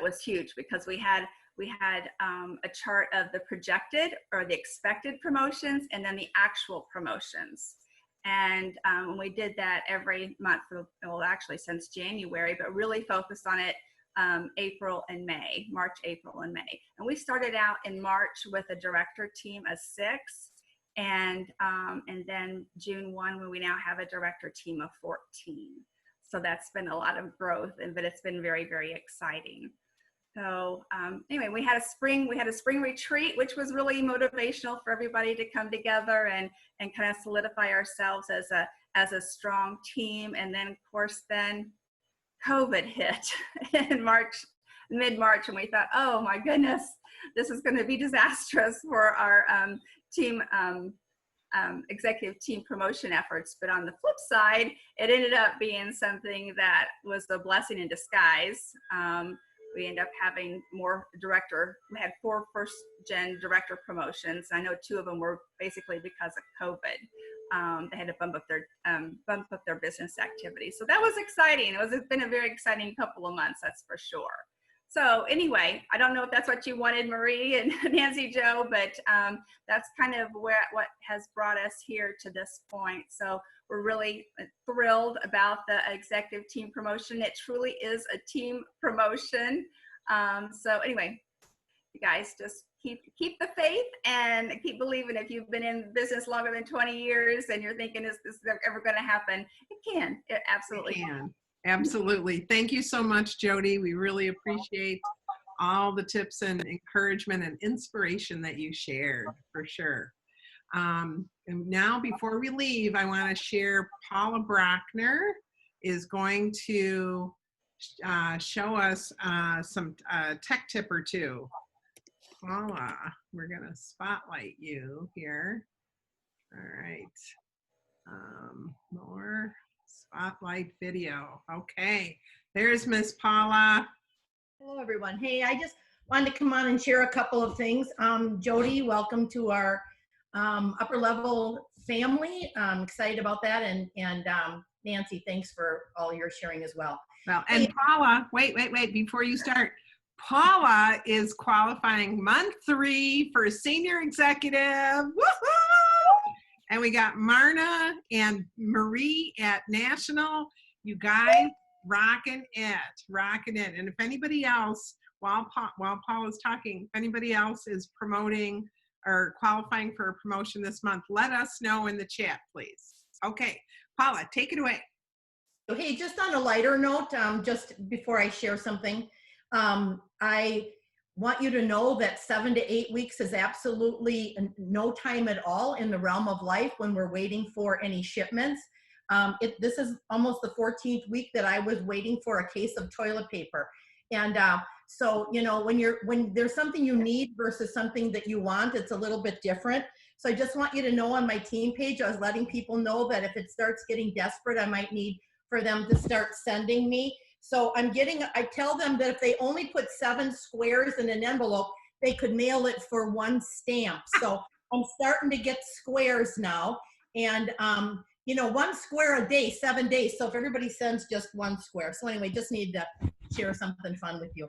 was huge because we had a chart of the projected or the expected promotions and then the actual promotions. And when we did that every month, well, actually since January, but really focused on it April and May, March, April, and May. And we started out in March with a director team of 6. And then June 1, when we now have a director team of 14. So that's been a lot of growth, but it's been very, very exciting. So anyway, we had a spring retreat, which was really motivational for everybody to come together and kind of solidify ourselves as a strong team. And then, of course, then COVID hit in mid-March, and we thought, oh my goodness, this is going to be disastrous for our team. Executive team promotion efforts. But on the flip side, it ended up being something that was a blessing in disguise. We ended up having more we had 4 first-gen director promotions. I know 2 of them were basically because of COVID. They had to bump up their business activity. So that was exciting. It's been a very exciting couple of months, that's for sure. So anyway, I don't know if that's what you wanted, Marie and Nancy Jo, but that's kind of what has brought us here to this point. So we're really thrilled about the executive team promotion. It truly is a team promotion. So anyway, you guys just keep the faith and keep believing. If you've been in business longer than 20 years and you're thinking, is this ever going to happen? It can. It absolutely can. Absolutely. Thank you so much, Jody. We really appreciate all the tips and encouragement and inspiration that you shared, for sure. And now, before we leave, I want to share Paula Brockner is going to show us some tech tip or two. Paula, we're going to spotlight you here. All right. More. Spotlight video. Okay, there's Miss Paula. Hello, everyone. Hey, I just wanted to come on and share a couple of things. Jody, welcome to our upper level family. I'm excited about that. And Nancy, thanks for all your sharing as well. Well, and hey, Paula, wait, before you start. Paula is qualifying month 3 for senior executive. Woohoo! And we got Marna and Marie at National. You guys rocking it. And if anybody else, while Paula's talking, if anybody else is promoting or qualifying for a promotion this month, let us know in the chat, please. Okay, Paula, take it away. Hey, just on a lighter note, just before I share something, I want you to know that 7 to 8 weeks is absolutely no time at all in the realm of life when we're waiting for any shipments. This is almost the 14th week that I was waiting for a case of toilet paper. And so, when there's something you need versus something that you want, it's a little bit different. So I just want you to know on my team page, I was letting people know that if it starts getting desperate, I might need for them to start sending me. So I tell them that if they only put 7 squares in an envelope, they could mail it for 1 stamp. So I'm starting to get squares now. And, 1 square a day, 7 days. So if everybody sends just 1 square. So anyway, just need to share something fun with you.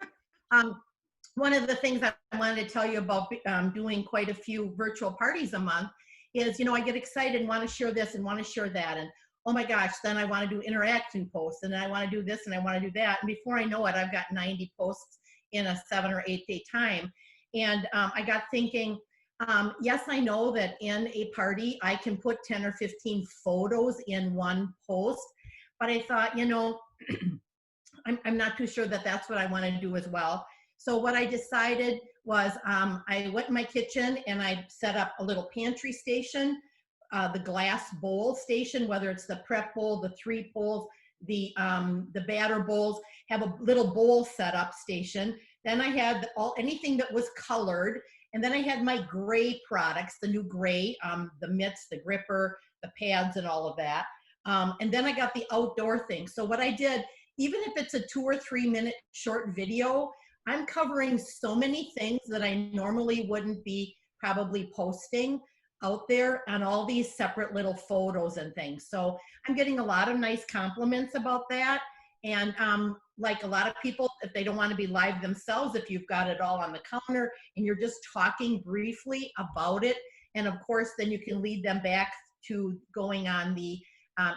One of the things I wanted to tell you about doing quite a few virtual parties a month is, I get excited and want to share this and want to share that. And oh my gosh, then I want to do interaction posts and I want to do this and I want to do that. And before I know it, I've got 90 posts in a 7 or 8 day time. And I got thinking, yes, I know that in a party, I can put 10 or 15 photos in one post, but I thought, you know, I'm not too sure that that's what I want to do as well. So what I decided was I went in my kitchen and I set up a little pantry station, the glass bowl station, whether it's the prep bowl, the 3 bowls, the batter bowls, have a little bowl setup station. Then I had anything that was colored. And then I had my gray products, the new gray, the mitts, the gripper, the pads, and all of that. And then I got the outdoor thing. So what I did, even if it's a 2 or 3 minute short video, I'm covering so many things that I normally wouldn't be probably posting out there on all these separate little photos and things. So I'm getting a lot of nice compliments about that. And like a lot of people, if they don't want to be live themselves, if you've got it all on the counter and you're just talking briefly about it, and of course, then you can lead them back to going on the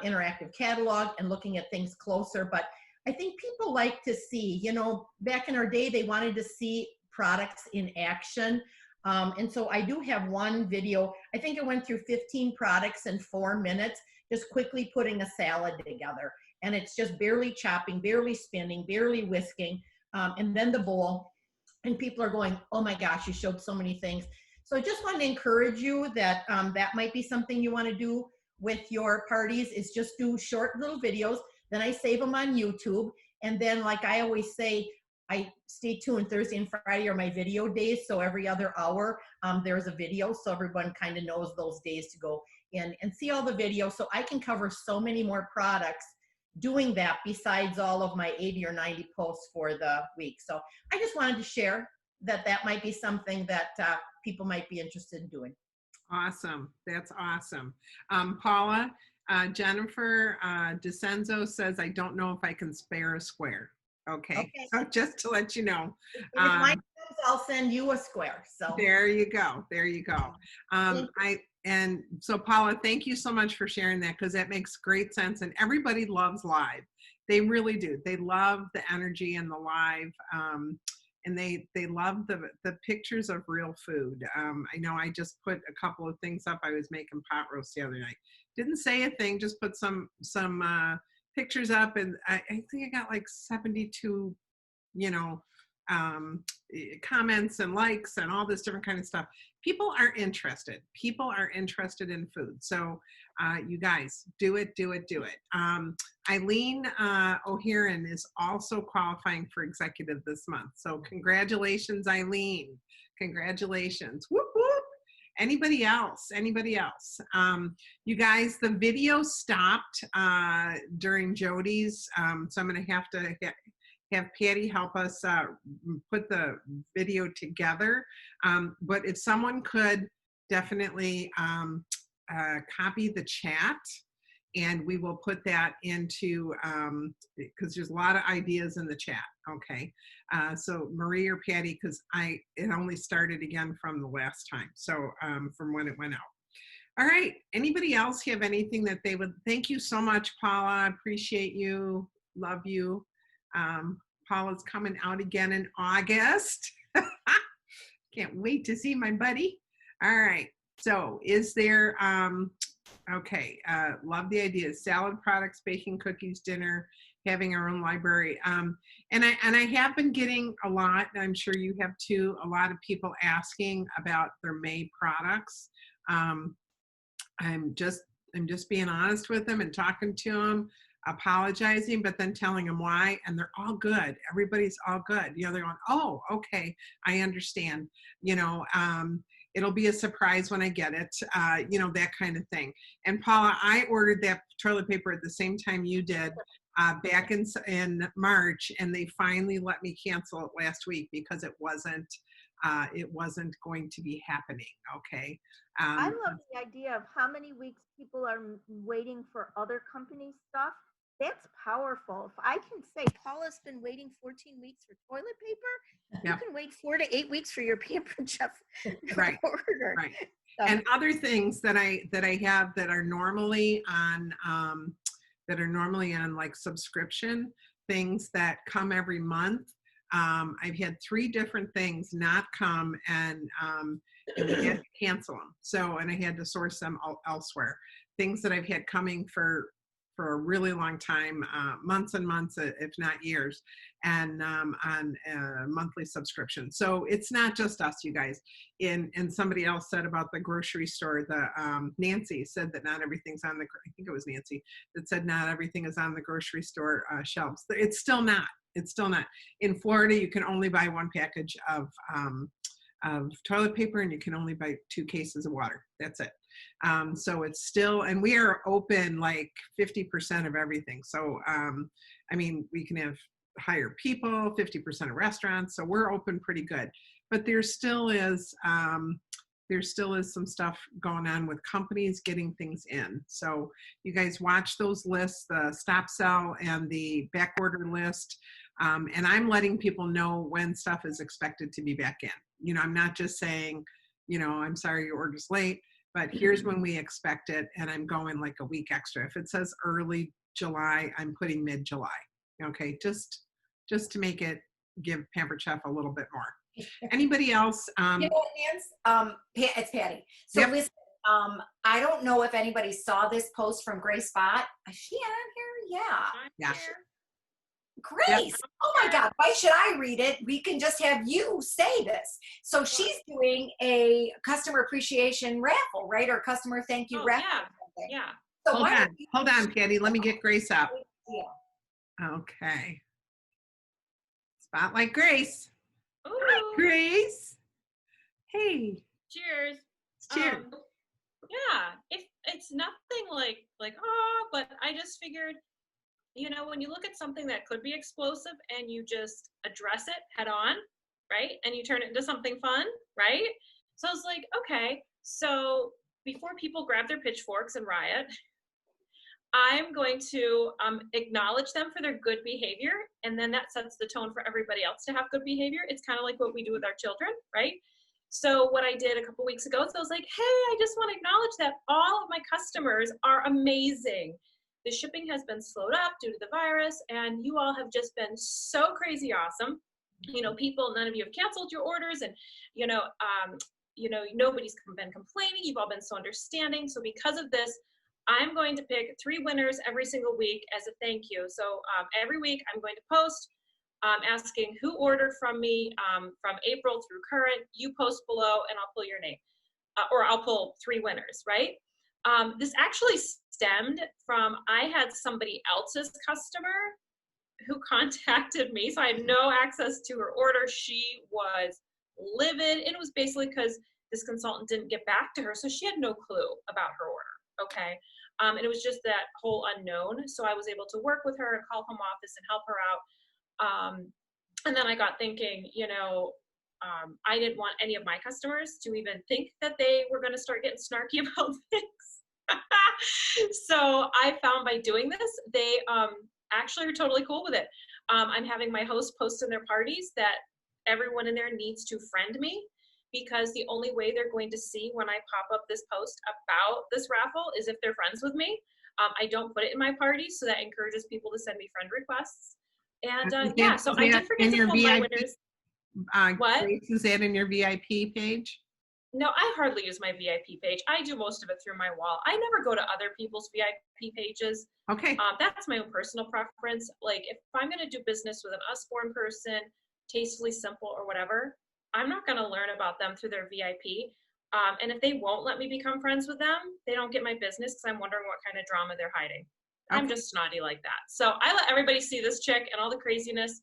interactive catalog and looking at things closer. But I think people like to see, you know, back in our day, they wanted to see products in action. And so I do have one video. I think it went through 15 products in 4 minutes, just quickly putting a salad together. And it's just barely chopping, barely spinning, barely whisking, and then the bowl. And people are going, oh my gosh, you showed so many things. So I just want to encourage you that that might be something you want to do with your parties, is just do short little videos. Then I save them on YouTube. And then, like I always say, I stay tuned. Thursday and Friday are my video days. So every other hour, there's a video. So everyone kind of knows those days to go in and see all the videos. So I can cover so many more products doing that besides all of my 80 or 90 posts for the week. So I just wanted to share that that might be something that people might be interested in doing. Awesome. That's awesome. Paula, Jennifer DeCenzo says, I don't know if I can spare a square. Okay. So just to let you know. If mine comes, I'll send you a square. So there you go. There you go. And so Paula, thank you so much for sharing that, because that makes great sense. And everybody loves live. They really do. They love the energy and the live. And they love the pictures of real food. I know I just put a couple of things up. I was making pot roast the other night. Didn't say a thing, just put some pictures up, and I think I got like 72, you know, comments and likes and all this different kind of stuff. People are interested. People are interested in food. So you guys, do it, do it, do it. Eileen O'Heron is also qualifying for executive this month. So congratulations, Eileen. Congratulations. Whoop, whoop. Anybody else? Anybody else? You guys, the video stopped during Jody's, so I'm going to have Patty help us put the video together. But if someone could definitely copy the chat, and we will put that into, because there's a lot of ideas in the chat. Okay. So Marie or Patty, because it only started again from the last time. So from when it went out. All right. Anybody else have anything that they would? Thank you so much, Paula. Appreciate you. Love you. Paula's coming out again in August. Can't wait to see my buddy. All right. So is there, okay, love the idea. Salad products, baking cookies, dinner, having our own library. And I have been getting a lot, and I'm sure you have too, a lot of people asking about their May products. I'm just being honest with them and talking to them, apologizing, but then telling them why, and they're all good. Everybody's all good. You know, they're going, oh, okay, I understand. You know, it'll be a surprise when I get it, you know, that kind of thing. And Paula, I ordered that toilet paper at the same time you did back in March, and they finally let me cancel it last week because it wasn't going to be happening. Okay. I love the idea of how many weeks people are waiting for other companies' stuff. That's powerful. If I can say Paula's been waiting 14 weeks for toilet paper, Yep. you can wait 4 to 8 weeks for your Pampered Chef Right. order. Right. So, And other things that I have that are normally on like subscription, things that come every month. I've had 3 different things not come, and we had to cancel them. So, and I had to source them elsewhere. Things that I've had coming for a really long time, months and months, if not years, and on a monthly subscription. So it's not just us, you guys. And somebody else said about the grocery store, Nancy said that not everything's on the, I think it was Nancy that said not everything is on the grocery store shelves. It's still not. It's still not. In Florida, you can only buy 1 package of toilet paper, and you can only buy 2 cases of water. That's it. So it's still, and we are open like 50% of everything. So, I mean, we can hire people, 50% of restaurants. So we're open pretty good, but there still is some stuff going on with companies getting things in. So you guys watch those lists, the stop sell and the back order list. And I'm letting people know when stuff is expected to be back in. You know, I'm not just saying, you know, I'm sorry your order's late, but here's when we expect it, and I'm going like a week extra. If it says early July, I'm putting mid-July. Okay, just to make it give Pampered Chef a little bit more. Anybody else? You know what, Nance? It's Patty. So Yep. listen, I don't know if anybody saw this post from Grace Spot. Is she on here? Yeah. Yeah. Grace, oh my God, why should I read it? We can just have you say this. So she's doing a customer appreciation raffle, right? Or customer thank you Oh, raffle. yeah. or something. Yeah. So Hold why on, don't you- hold on, Patty. Let me get Grace up. Yeah. Okay. Spotlight Grace. Ooh, Grace. Hey. cheers. Cheers. Yeah, it's nothing like oh, but I just figured, you know, when you look at something that could be explosive and you just address it head on, right? And you turn it into something fun, right? So I was like, okay, so before people grab their pitchforks and riot, I'm going to acknowledge them for their good behavior, and then that sets the tone for everybody else to have good behavior. It's kind of like what we do with our children, right? So what I did a couple weeks ago, so I was like, hey, I just want to acknowledge that all of my customers are amazing. The shipping has been slowed up due to the virus, and you all have just been so crazy awesome. You know, none of you have canceled your orders, and nobody's been complaining. You've all been so understanding. So because of this, I'm going to pick 3 winners every single week as a thank you. So every week I'm going to post asking who ordered from me from April through current. You post below and I'll pull your name, or I'll pull 3 winners, right? This actually stemmed from, I had somebody else's customer who contacted me, so I had no access to her order. She was livid. It was basically because this consultant didn't get back to her, so she had no clue about her order, okay? And it was just that whole unknown, so I was able to work with her and call home office and help her out. And then I got thinking, you know, I didn't want any of my customers to even think that they were going to start getting snarky about things. So I found by doing this, they actually are totally cool with it. I'm having my host post in their parties that everyone in there needs to friend me, because the only way they're going to see when I pop up this post about this raffle is if they're friends with me. I don't put it in my parties, so that encourages people to send me friend requests. And yeah, so I did forget to pull my winners. What? Grace, is that in your VIP page? No, I hardly use my VIP page. I do most of it through my wall. I never go to other people's VIP pages. Okay. That's my own personal preference. Like if I'm going to do business with an Usborne person, Tastefully Simple or whatever, I'm not going to learn about them through their VIP. And if they won't let me become friends with them, they don't get my business, because I'm wondering what kind of drama they're hiding. Okay. I'm just snotty like that. So I let everybody see this chick and all the craziness.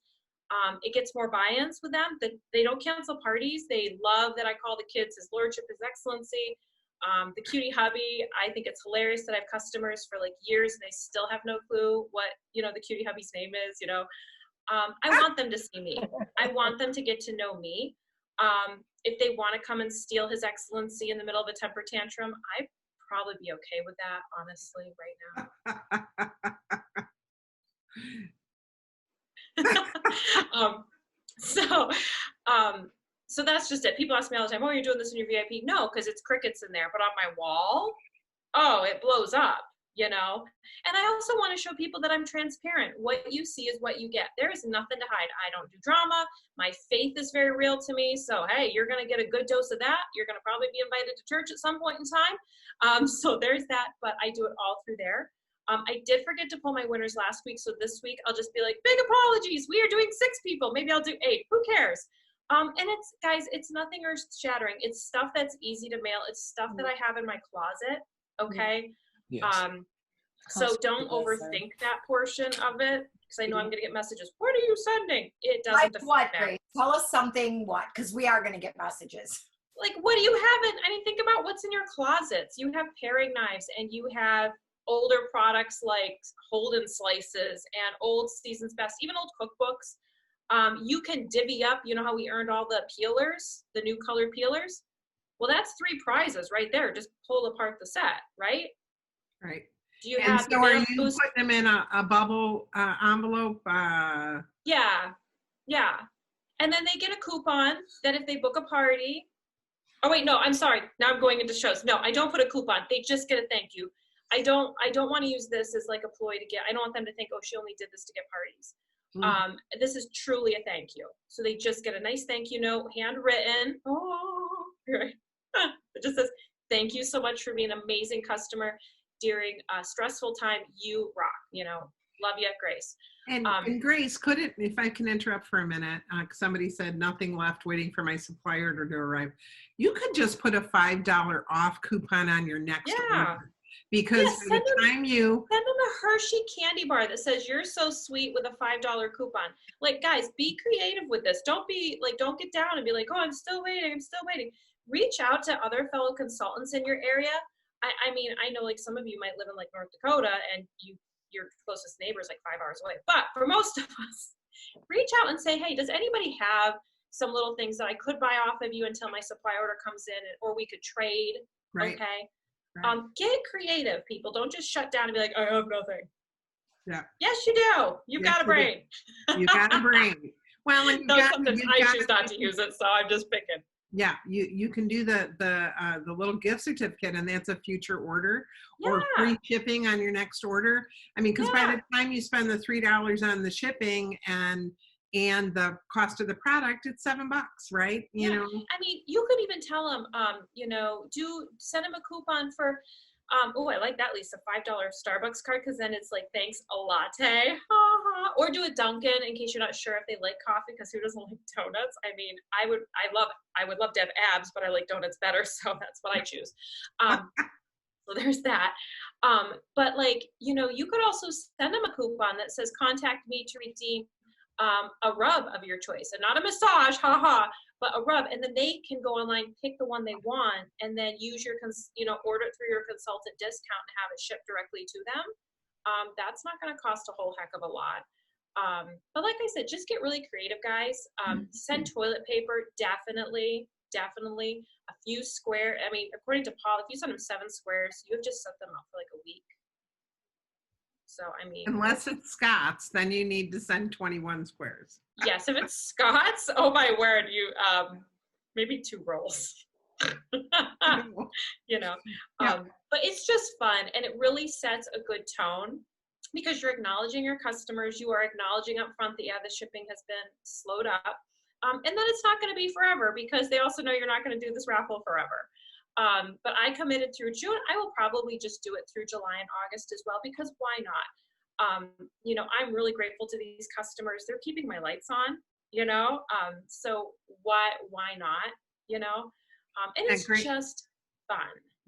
It gets more buy-ins with them. That they don't cancel parties. They love that I call the kids His Lordship, His Excellency. The cutie hubby, I think it's hilarious that I have customers for like years and they still have no clue what, you know, the cutie hubby's name is, you know. I want them to see me. I want them to get to know me. If they want to come and steal His Excellency in the middle of a temper tantrum, I'd probably be okay with that, honestly, right now. So that's just it. People ask me all the time, oh, you're doing this in your VIP? No, because it's crickets in there. But on my wall, oh, it blows up. you know? And I also want to show people that I'm transparent. What you see is what you get. There is nothing to hide. I don't do drama. My faith is very real to me. So, hey, you're going to get a good dose of that. You're going to probably be invited to church at some point in time. So there's that, but I do it all through there. I did forget to pull my winners last week. So this week I'll just be like, big apologies. We are doing 6 people. Maybe I'll do 8. Who cares? And it's, guys, it's nothing earth shattering. It's stuff that's easy to mail. It's stuff that I have in my closet. Okay. Yes. So don't overthink that portion of it, because I know I'm going to get messages. What are you sending? It doesn't Like affect what, that. Grace? Tell us something, what? Because we are going to get messages. Like, what do you have in? I mean, think about what's in your closets. You have paring knives, and you have older products like Holden slices and old Season's Best, even old cookbooks. You can divvy up. You know how we earned all the peelers, the new colored peelers? Well, that's 3 prizes right there. Just pull apart the set, right? Right. Do you And have so are you those? putting them in a bubble envelope? Yeah, yeah. And then they get a coupon that if they book a party. Oh wait, no, I'm sorry. Now I'm going into shows. No, I don't put a coupon. They just get a thank you. I don't want to use this as like a ploy to get. I don't want them to think, oh, she only did this to get parties. This is truly a thank you. So they just get a nice thank you note, handwritten. Oh, right. It just says, thank you so much for being an amazing customer during a stressful time. You rock. You know, love you, Grace. And Grace, if I can interrupt for a minute, somebody said nothing left waiting for my supply order to arrive. You could just put a $5 off coupon on your next order. Because by the time you send them a Hershey candy bar that says you're so sweet with a $5 coupon. Like, guys, be creative with this. Don't get down and be like, oh, I'm still waiting. Reach out to other fellow consultants in your area. I mean, I know like some of you might live in like North Dakota and your closest neighbor is like 5 hours away. But for most of us, reach out and say, hey, does anybody have some little things that I could buy off of you until my supply order comes in, or we could trade? Right. Okay. Right. Get creative, people. Don't just shut down and be like, I have nothing. Yeah. Yes, you do. You've got a brain. You got a brain. Well, and sometimes I choose not to use it, so I'm just picking. Yeah, you can do the little gift certificate, and that's a future order or free shipping on your next order. I mean, because by the time you spend the $3 on the shipping and the cost of the product, it's $7, right? You know. I mean, you could even tell them, send them a coupon for. I like that, Lisa, $5 Starbucks card, because then it's like, thanks, a latte. Or do a Dunkin' in case you're not sure if they like coffee, because who doesn't like donuts? I mean, I would love to have abs, but I like donuts better, so that's what I choose. So there's that. But like, you could also send them a coupon that says, contact me to redeem a rub of your choice, and not a massage, but a rub, and then they can go online, pick the one they want, and then use your, order it through your consultant discount and have it shipped directly to them. That's not going to cost a whole heck of a lot. But like I said, just get really creative, guys. Send toilet paper, definitely. A few square. I mean, according to Paul, if you send them 7 squares, you have just set them up for like a week. So, I mean, unless it's Scott's, then you need to send 21 squares. Yes, if it's Scott's, oh my word, maybe 2 rolls. But it's just fun, and it really sets a good tone because you're acknowledging your customers. You are acknowledging up front that the shipping has been slowed up, and then it's not going to be forever because they also know you're not going to do this raffle forever. But I committed through June. I will probably just do it through July and August as well, because why not? I'm really grateful to these customers. They're keeping my lights on, so why not, and it's just fun.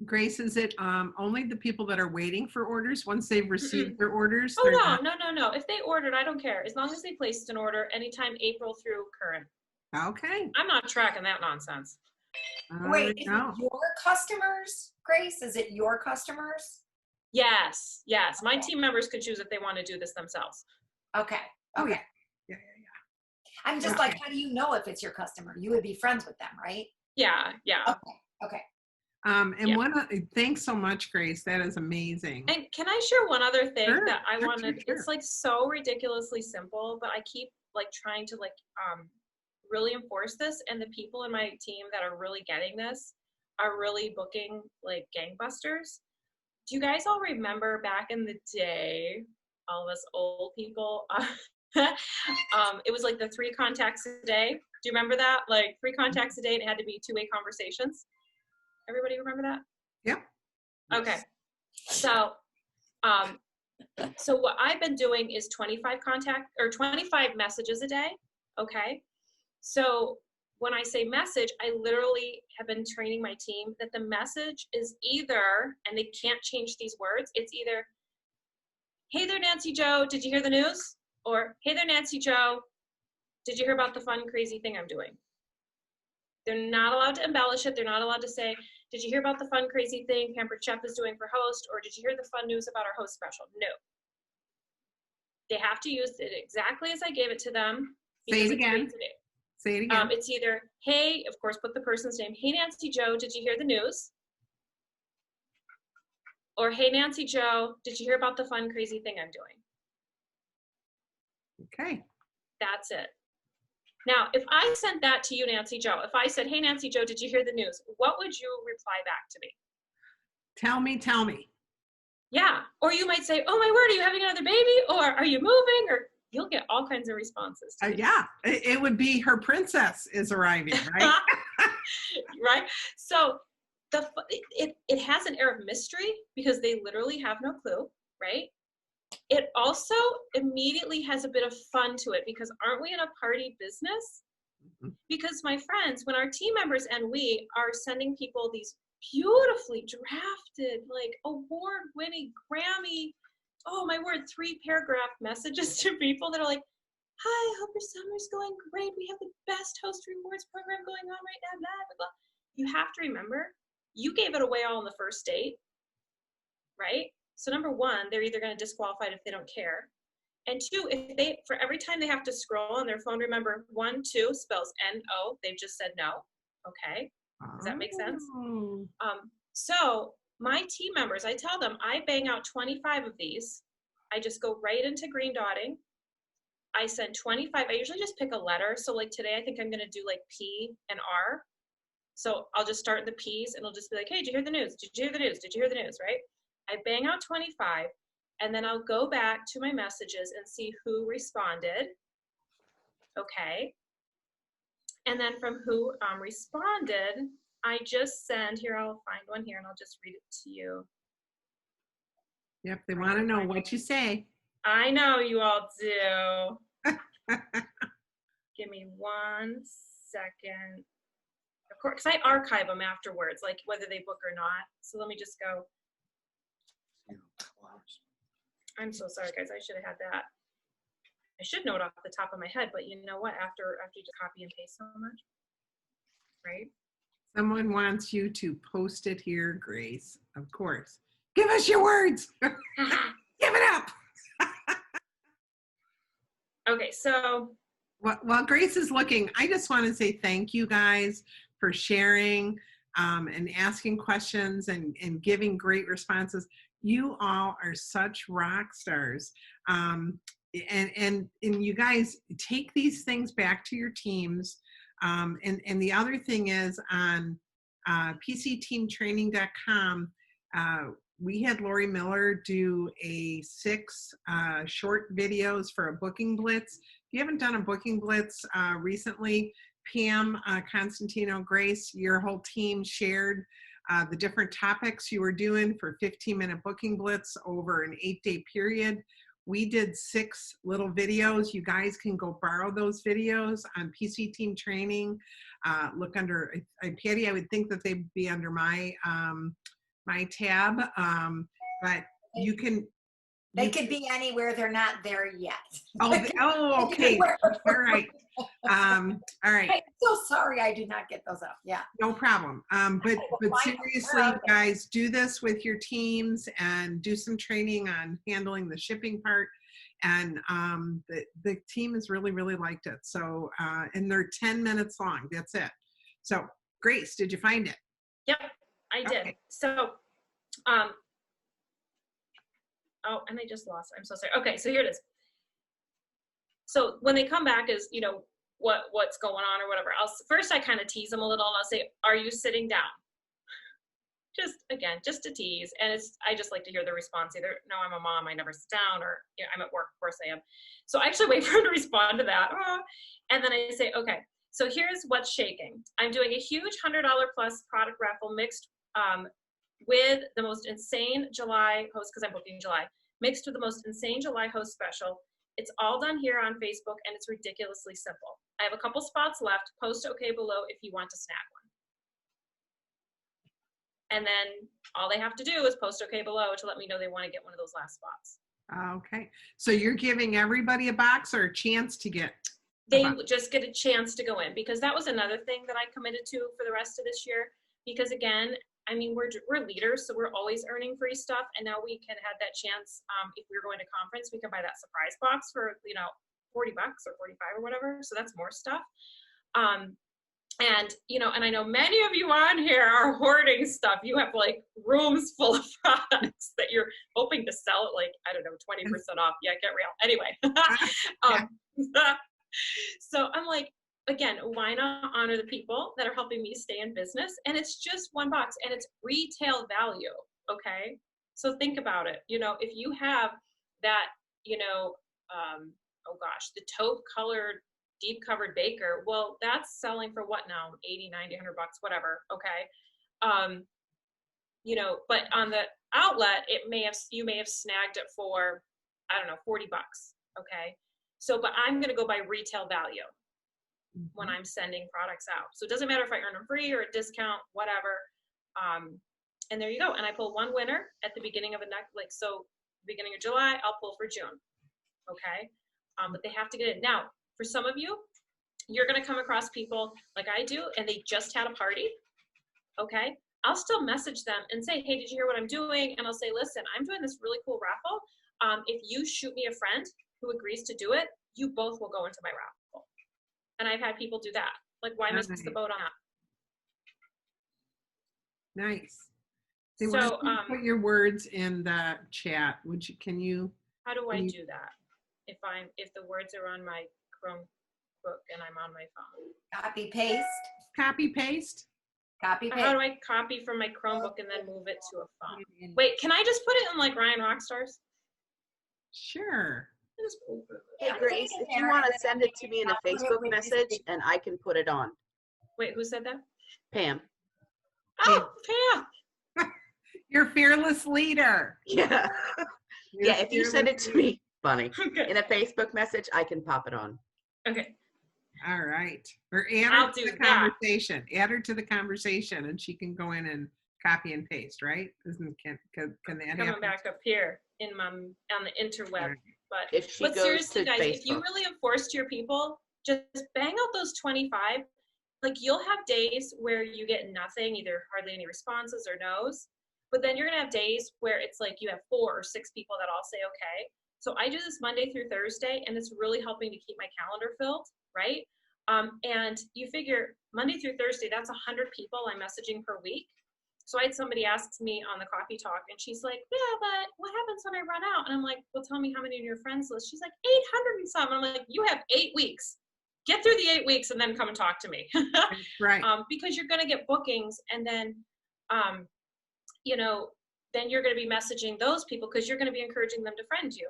Grace, is it only the people that are waiting for orders once they've received their orders? Oh, no. If they ordered, I don't care. As long as they placed an order anytime April through current. Okay. I'm not tracking that nonsense. Wait, is it your customers, Grace? Is it your customers? Yes. My team members could choose if they want to do this themselves. Okay. Oh, yeah. I'm just like, how do you know if it's your customer? You would be friends with them, right? Yeah. Okay. Thanks so much, Grace. That is amazing. And can I share one other thing that I wanted? Sure. It's like so ridiculously simple, but I keep like trying to really enforce this, and the people in my team that are really getting this are really booking like gangbusters. do you guys all remember back in the day, all of us old people, it was like the 3 contacts a day. Do you remember that? Like 3 contacts a day, and it had to be 2-way conversations. Everybody remember that? Yep. Okay. So, so what I've been doing is 25 messages a day. Okay. So when I say message, I literally have been training my team that the message is either, and they can't change these words, it's either, hey there, Nancy Joe, did you hear the news? Or, hey there, Nancy Joe, did you hear about the fun, crazy thing I'm doing? They're not allowed to embellish it. They're not allowed to say, did you hear about the fun, crazy thing Pampered Chef is doing for host? Or did you hear the fun news about our host special? No. They have to use it exactly as I gave it to them. Say it again. Say it again. It's either, hey, of course, put the person's name. Hey, Nancy Joe, did you hear the news? Or, hey, Nancy Joe, did you hear about the fun, crazy thing I'm doing? Okay. That's it. Now, if I sent that to you, Nancy Joe, if I said, hey, Nancy Joe, did you hear the news? What would you reply back to me? Tell me, tell me. Yeah. Or you might say, oh my word, are you having another baby? Or are you moving? Or you'll get all kinds of responses. Yeah, it would be her princess is arriving, right? Right. So it has an air of mystery because they literally have no clue, right? It also immediately has a bit of fun to it because aren't we in a party business? Because my friends, when our team members and we are sending people these beautifully drafted, like award-winning Grammy, oh my word, 3-paragraph messages to people that are like, hi, hope your summer's going great. We have the best host rewards program going on right now, blah, blah, blah. You have to remember, you gave it away all on the first date, right? So number 1, they're either going to disqualify it if they don't care. And 2, if they, for every time they have to scroll on their phone, remember 1, 2 spells N-O, they've just said no. Okay. Does that make sense? So my team members, I tell them, I bang out 25 of these. I just go right into green dotting. I send 25. I usually just pick a letter. So like today, I think I'm going to do like P and R. So I'll just start the P's and it'll just be like, hey, did you hear the news? Did you hear the news? Did you hear the news? Right? I bang out 25 and then I'll go back to my messages and see who responded. Okay. And then from who responded, I just send, here, I'll find one here and I'll just read it to you. Yep, they want to know what you say. I know you all do. Give me 1 second. Of course, because I archive them afterwards, like whether they book or not. So let me just go. I'm so sorry, guys. I should have had that. I should know it off the top of my head, but you know what? After you just copy and paste so much, right? Someone wants you to post it here, Grace. Of course. Give us your words. Give it up. Okay, so. While Grace is looking, I just want to say thank you guys for sharing and asking questions and giving great responses. You all are such rock stars. And you guys take these things back to your teams. And the other thing is on PCTeamTraining.com, we had Lori Miller do 6 short videos for a booking blitz. If you haven't done a booking blitz recently, Pam, Constantino, Grace, your whole team shared the different topics you were doing for 15-minute booking blitz over an 8-day period. We did 6 little videos. You guys can go borrow those videos on PC Team Training. Look under, Patty, I would think that they'd be under my my tab, but you can. They could be anywhere. They're not there yet. Oh, okay. All right. All right. I'm so sorry I do not get those up. Yeah. No problem. But seriously, guys, do this with your teams and do some training on handling the shipping part. And the team has really, really liked it. So, and they're 10 minutes long. That's it. So, Grace, did you find it? Yep, I did. Okay. So, oh, and I just lost it. I'm so sorry. Okay, so here it is. So when they come back is, you know, what's going on or whatever. First I kind of tease them a little and I'll say, are you sitting down? again, just to tease. And I just like to hear the response. Either, no, I'm a mom, I never sit down, or I'm at work, of course I am. So I actually wait for him to respond to that. And then I say, okay, so here's what's shaking. I'm doing a huge $100 plus product raffle mixed with the most insane July host, because I'm booking July, mixed with the most insane July host special. It's all done here on Facebook, and it's ridiculously simple. I have a couple spots left. Post okay below if you want to snag one. And then all they have to do is post okay below to let me know they want to get one of those last spots. Okay. So you're giving everybody a box or a chance to get? They just get a chance to go in, because that was another thing that I committed to for the rest of this year. Because again, I mean, we're leaders, so we're always earning free stuff. And now we can have that chance. If we're going to conference, we can buy that surprise box for, $40 or 45 or whatever. So that's more stuff. And I know many of you on here are hoarding stuff. You have like rooms full of products that you're hoping to sell at 20% off. Yeah, get real. Anyway. So I'm like, again, why not honor the people that are helping me stay in business? And it's just one box, and it's retail value. Okay. So think about it. If you have that, the taupe colored, deep covered baker, well, that's selling for what now? 80, 90, $100, whatever. Okay. But on the outlet, you may have snagged it for, $40. Okay. So, but I'm going to go by retail value when I'm sending products out. So it doesn't matter if I earn them free or a discount, whatever. And there you go. And I pull one winner at the beginning of beginning of July, I'll pull for June. Okay. But they have to get in. Now, for some of you, you're going to come across people like I do, and they just had a party. Okay. I'll still message them and say, hey, did you hear what I'm doing? And I'll say, listen, I'm doing this really cool raffle. If you shoot me a friend who agrees to do it, you both will go into my raffle. And I've had people do that. Like, why miss the boat on that? Nice. So, put your words in the chat. Can you? How do I do that? If the words are on my Chromebook and I'm on my phone. Copy paste. Copy paste. Copy paste. How do I copy from my Chromebook and then move it to a phone? Wait, can I just put it in like Ryan Rockstars? Sure. Hey Grace, if you want to send it to me in a Facebook message, and I can put it on. Wait, who said that? Pam. Oh, Pam. Your fearless leader. Yeah. Yeah, if you send it to me, Bunny, Okay. in a Facebook message, I can pop it on. Okay. All right. Or add I'll her to do the that. conversation. Add her to the conversation, and she can go in and copy and paste, right? Can that Coming happen? back up here on the interweb. If she But goes seriously, to guys, Facebook. if you really enforce to your people, just bang out those 25. Like, you'll have days where you get nothing, either hardly any responses or no's. But then you're going to have days where it's like you have 4 or 6 people that all say okay. So I do this Monday through Thursday, and it's really helping to keep my calendar filled, right? And you figure Monday through Thursday, that's 100 people I'm messaging per week. So I had somebody ask me on the coffee talk, and she's like, yeah, but what happens when I run out? And I'm like, well, tell me how many on your friends list. She's like, 800 and some. I'm like, you have 8 weeks. Get through the 8 weeks and then come and talk to me. Right. Because you're going to get bookings, and then, then you're going to be messaging those people because you're going to be encouraging them to friend you.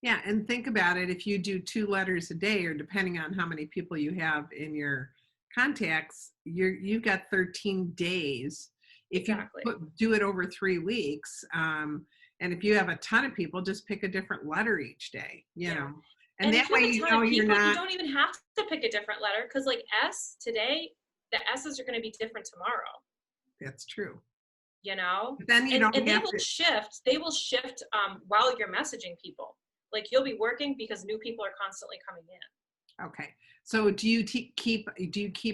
Yeah, and think about it. If you do 2 letters a day, or depending on how many people you have in your contacts, you've got 13 days. If Exactly. you do it over 3 weeks, and if you have a ton of people, just pick a different letter each day, you know. And that if you way, have a you ton know, of you're people, not. You don't even have to pick a different letter, because like S today, the S's are going to be different tomorrow. That's true. You know, But then you don't and they have will to. shift. They will shift while you're messaging people. Like, you'll be working because new people are constantly coming in. Okay. So do you keep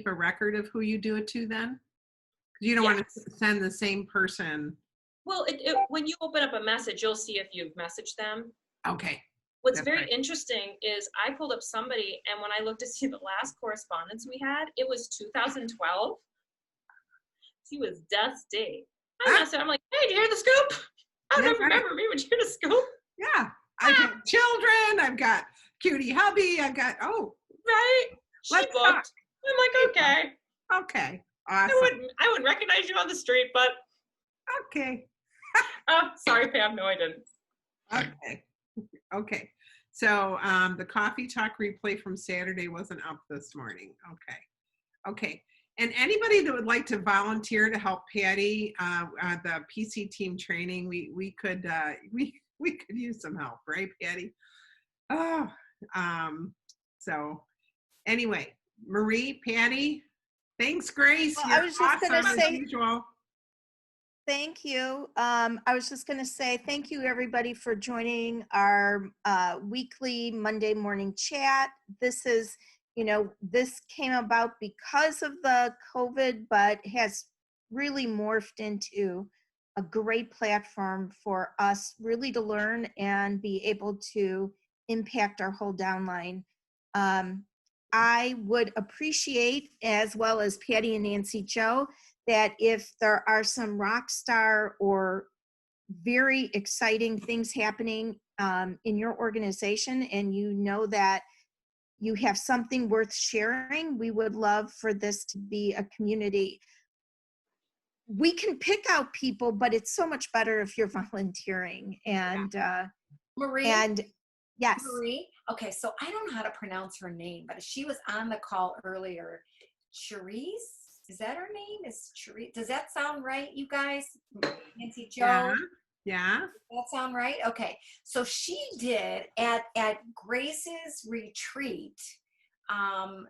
a record of who you do it to then? 'Cause you don't want to send the same person. Well, when you open up a message, you'll see if you've messaged them. Okay. What's That's very right. interesting is I pulled up somebody, and when I looked to see the last correspondence we had, it was 2012. She was dusty. I'm like, hey, do you hear the scoop? I don't know if you remember me, but you hear the scoop? Yeah. I've got children. I've got cutie hubby. I've got, Right? She Let's booked. talk. I'm like, okay. Okay. Awesome. I wouldn't recognize you on the street, but Okay. oh, sorry, Pam. No, I didn't. Okay. Okay. So the coffee talk replay from Saturday wasn't up this morning. Okay. Okay. And anybody that would like to volunteer to help Patty the PC team training, we could use some help, right, Patty? Oh, so anyway, Marie, Patty, thanks, Grace. Well, I You're was just gonna awesome say- as usual. Thank you. I was just going to say thank you, everybody, for joining our weekly Monday morning chat. This is, this came about because of the COVID, but has really morphed into a great platform for us really to learn and be able to impact our whole downline. I would appreciate, as well as Patty and Nancy Joe, that if there are some rock star or very exciting things happening in your organization and you know that you have something worth sharing, we would love for this to be a community. We can pick out people, but it's so much better if you're volunteering. And Marie? and yes. Marie? Okay, so I don't know how to pronounce her name, but she was on the call earlier. Cherise? Is that her name? Is Cherise? Does that sound right, you guys? Nancy Joe? Yeah. Yeah. Does that sound right? Okay. So she did at Grace's retreat.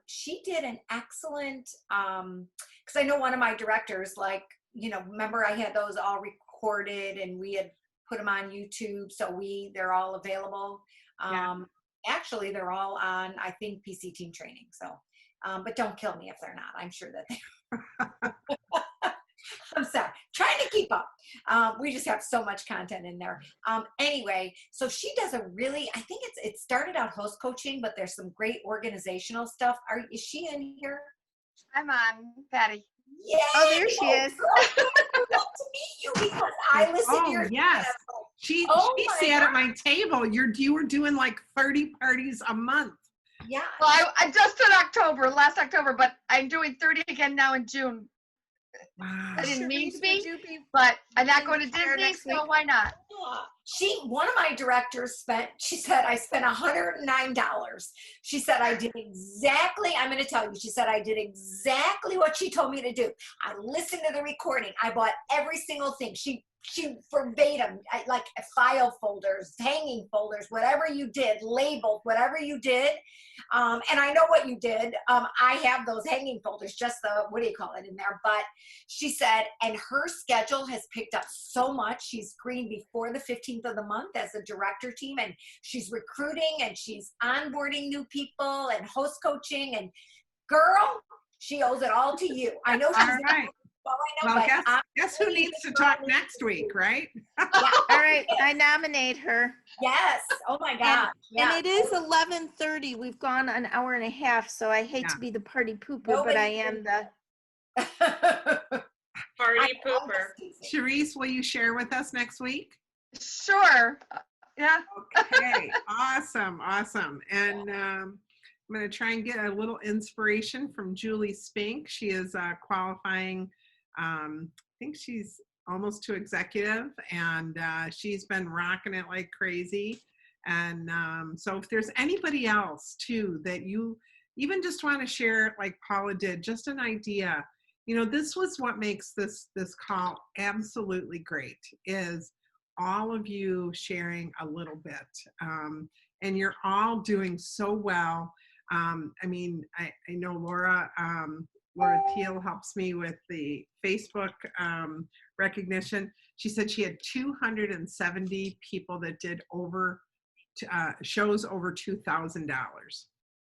She did an excellent, because I know one of my directors, remember I had those all recorded and we had put them on YouTube. So they're all available. Actually, they're all on, I think, PC team training. So, but don't kill me if they're not. I'm sure that they I'm sorry, trying to keep up. We just have so much content in there. Anyway, so she does a really, I think it started out host coaching, but there's some great organizational stuff. Is she in here? I'm on, Patty. Yeah. Oh, there she is. I'd love to meet you because I listen to your yes. She sat at my table. You were doing like 30 parties a month. Yeah. Well, I just did last October, but I'm doing 30 again now in June. Wow. I didn't mean to be, Would you but I'm not going to here Disney, next so week? why not? One of my directors she said, I spent $109. She said, I did exactly, I'm going to tell you, she said, I did exactly what she told me to do. I listened to the recording. I bought every single thing. She verbatim, like file folders, hanging folders, whatever you did, labeled, whatever you did. And I know what you did. I have those hanging folders, just what do you call it in there? But she said, and her schedule has picked up so much. She's green before the 15th of the month as a director team, and she's recruiting and she's onboarding new people and host coaching. And girl, she owes it all to you. I know she's all right. Well, guess who needs to talk next week, right? All right, I nominate her. Yes. Oh my God. And it is 11:30. We've gone an hour and a half, so I hate to be the party pooper, but I am the party pooper. Cherise, will you share with us next week? Sure. Yeah. Okay. Awesome. And I'm going to try and get a little inspiration from Julie Spink. She is qualifying. I think she's almost to executive, and she's been rocking it like crazy. And so if there's anybody else too that you even just want to share, like Paula did, just an idea, this was what makes this call absolutely great, is all of you sharing a little bit, and you're all doing so well. I know Laura Teal helps me with the Facebook recognition. She said she had 270 people that did shows over $2,000.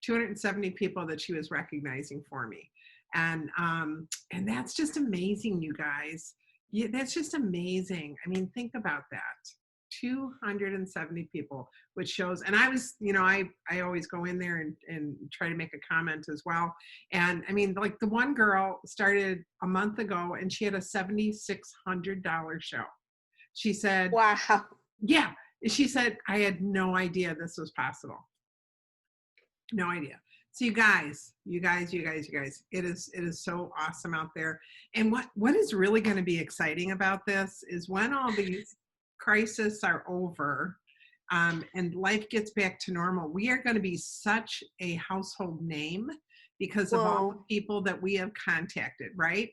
270 people that she was recognizing for me, and that's just amazing, you guys. Yeah, that's just amazing. I mean, think about that. 270 people, which shows, and I was, I always go in there and try to make a comment as well. And I mean, like the one girl started a month ago and she had a $7,600 show. She said, wow. Yeah. She said, I had no idea this was possible. No idea. So you guys, it is so awesome out there. And what is really going to be exciting about this is when all these crises are over, and life gets back to normal, we are going to be such a household name because of all the Whoa. people that we have contacted, right?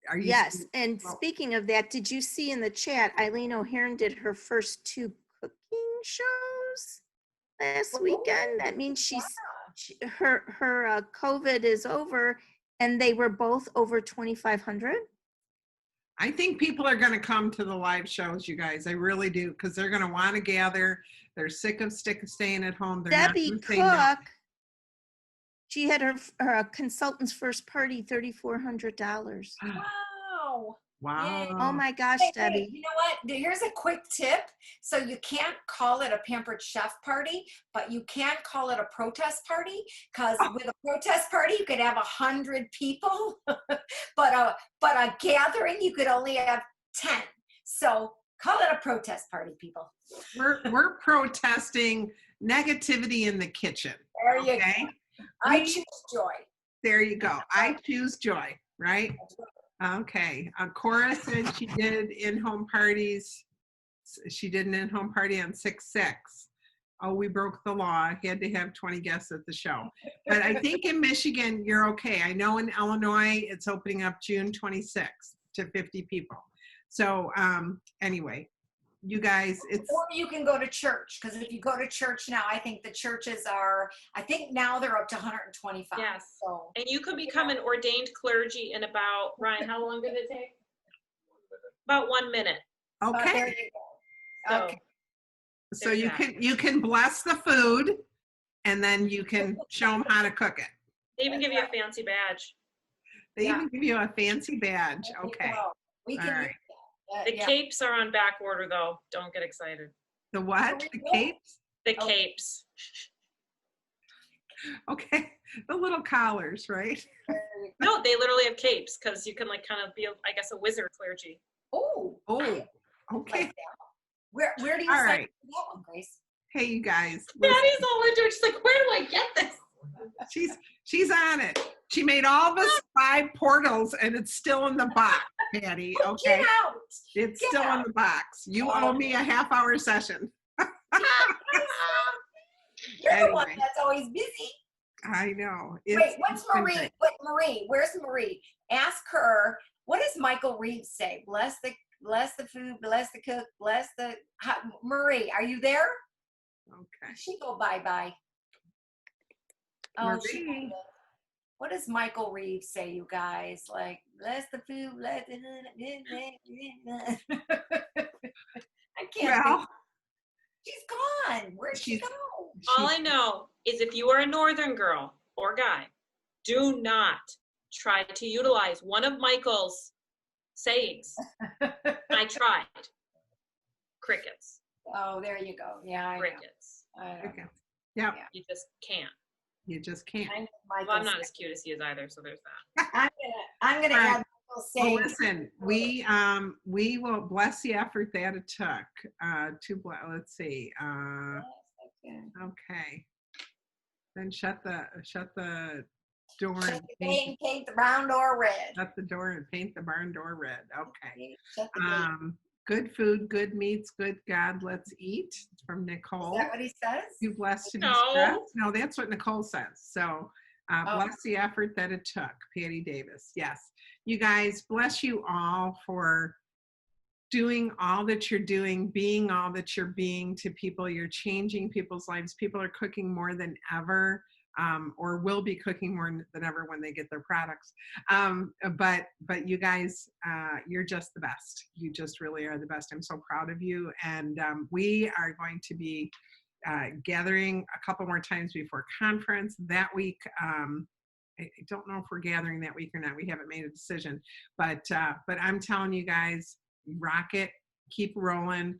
Are you? Yes, and Well, speaking of that, did you see in the chat, Eileen O'Hearn did her first 2 cooking shows last weekend? That means her COVID is over, and they were both over 2,500. I think people are going to come to the live shows, you guys. I really do, because they're going to want to gather. They're sick of staying at home. They're Debbie not going to say no. Cook, she had her consultant's first party, $3,400. Wow. Wow. Oh my gosh, Hey, Debbie. you know what? Here's a quick tip. So you can't call it a pampered chef party, but you can call it a protest party, because with a protest party you could have 100 people, but a gathering you could only have 10. So call it a protest party, people. We're protesting negativity in the kitchen. There you Okay. go. I choose joy. There you go. I choose joy. Right. Okay. Cora said she did in-home parties. She did an in-home party on 6/6. Oh, we broke the law. Had to have 20 guests at the show. But I think in Michigan, you're okay. I know in Illinois, it's opening up June 26th to 50 people. So anyway, you guys, it's. Or you can go to church, because if you go to church now, I think the churches are, I think now they're up to 125. Yes. So. And you could become an ordained clergy in about, Ryan, how long did it take? About 1 minute. Okay. There you go. So, Okay. So there's you can bless the food, and then you can show them how to cook it. they even give you a fancy badge. They Yeah. even give you a fancy badge. There you Okay. go. We All can. right. The Yeah. capes are on back order though. Don't get excited. The what? The capes? The Oh. capes. Okay. The little collars, right? No, they literally have capes because you can like kind of be, I guess, a wizard clergy. Oh. Oh, I okay. like that. Where do you All sign right. up for that one, Grace? Hey, you guys. listen, Daddy's all into it. She's like, where do I get this? she's on it. She made all of us 5 portals, and it's still in the box, Patty. Okay. Get out. It's Get still in out. the box. You owe me a half-hour session. You're the one Anyway. that's always busy. I know. Wait, what's it's been Marie? great. Wait, Marie. Where's Marie? Ask her. What does Michael Reeves say? Bless the food, bless the cook, bless the. Marie, are you there? Okay. She go bye-bye. Oh, she Marie. what does Michael Reeves say, you guys? Like, bless the food, bless the. I can't. Well, think. She's gone. Where'd she she's- go? All I know is if you are a northern girl or guy, do not try to utilize one of Michael's sayings. I tried. Crickets. Oh, there you go. Yeah, I know. Crickets. I know. Okay. Yeah, You just can't. you just can't. Well, I'm not as cute as he is either, so there's that. I'm gonna All right. add Michael's Well, saying. listen, we will bless the effort that it took let's see. Okay. Then shut the door Shut and the paint, gate, paint the round door red. shut the door and paint the barn door red. Okay. Shut the gate. Good food, good meats, good God, let's eat. It's from Is Nicole. that what he says? You blessed to be No. stressed. No, that's what Nicole says. So Oh. bless the effort that it took, Patty Davis. Yes. You guys, bless you all for doing all that you're doing, being all that you're being to people. You're changing people's lives. People are cooking more than ever, or will be cooking more than ever when they get their products. But you guys, you're just the best. You just really are the best. I'm so proud of you. And we are going to be gathering a couple more times before conference that week. I don't know if we're gathering that week or not. We haven't made a decision, but I'm telling you guys, rock it, keep rolling,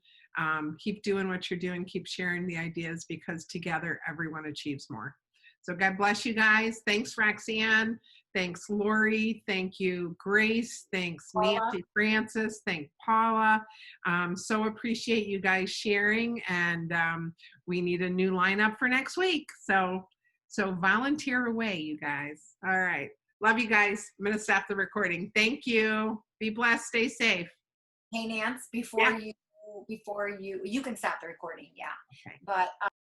keep doing what you're doing, keep sharing the ideas, because together everyone achieves more. So God bless you guys. Thanks, Roxanne. Thanks, Lori. Thank you, Grace. Thanks, Paula. Nancy Francis. Thank Paula. So appreciate you guys sharing, and we need a new lineup for next week. So volunteer away, you guys. All right. Love you guys. I'm going to stop the recording. Thank you. Be blessed. Stay safe. Hey, Nance, Yeah. before you can stop the recording. Yeah. Okay. But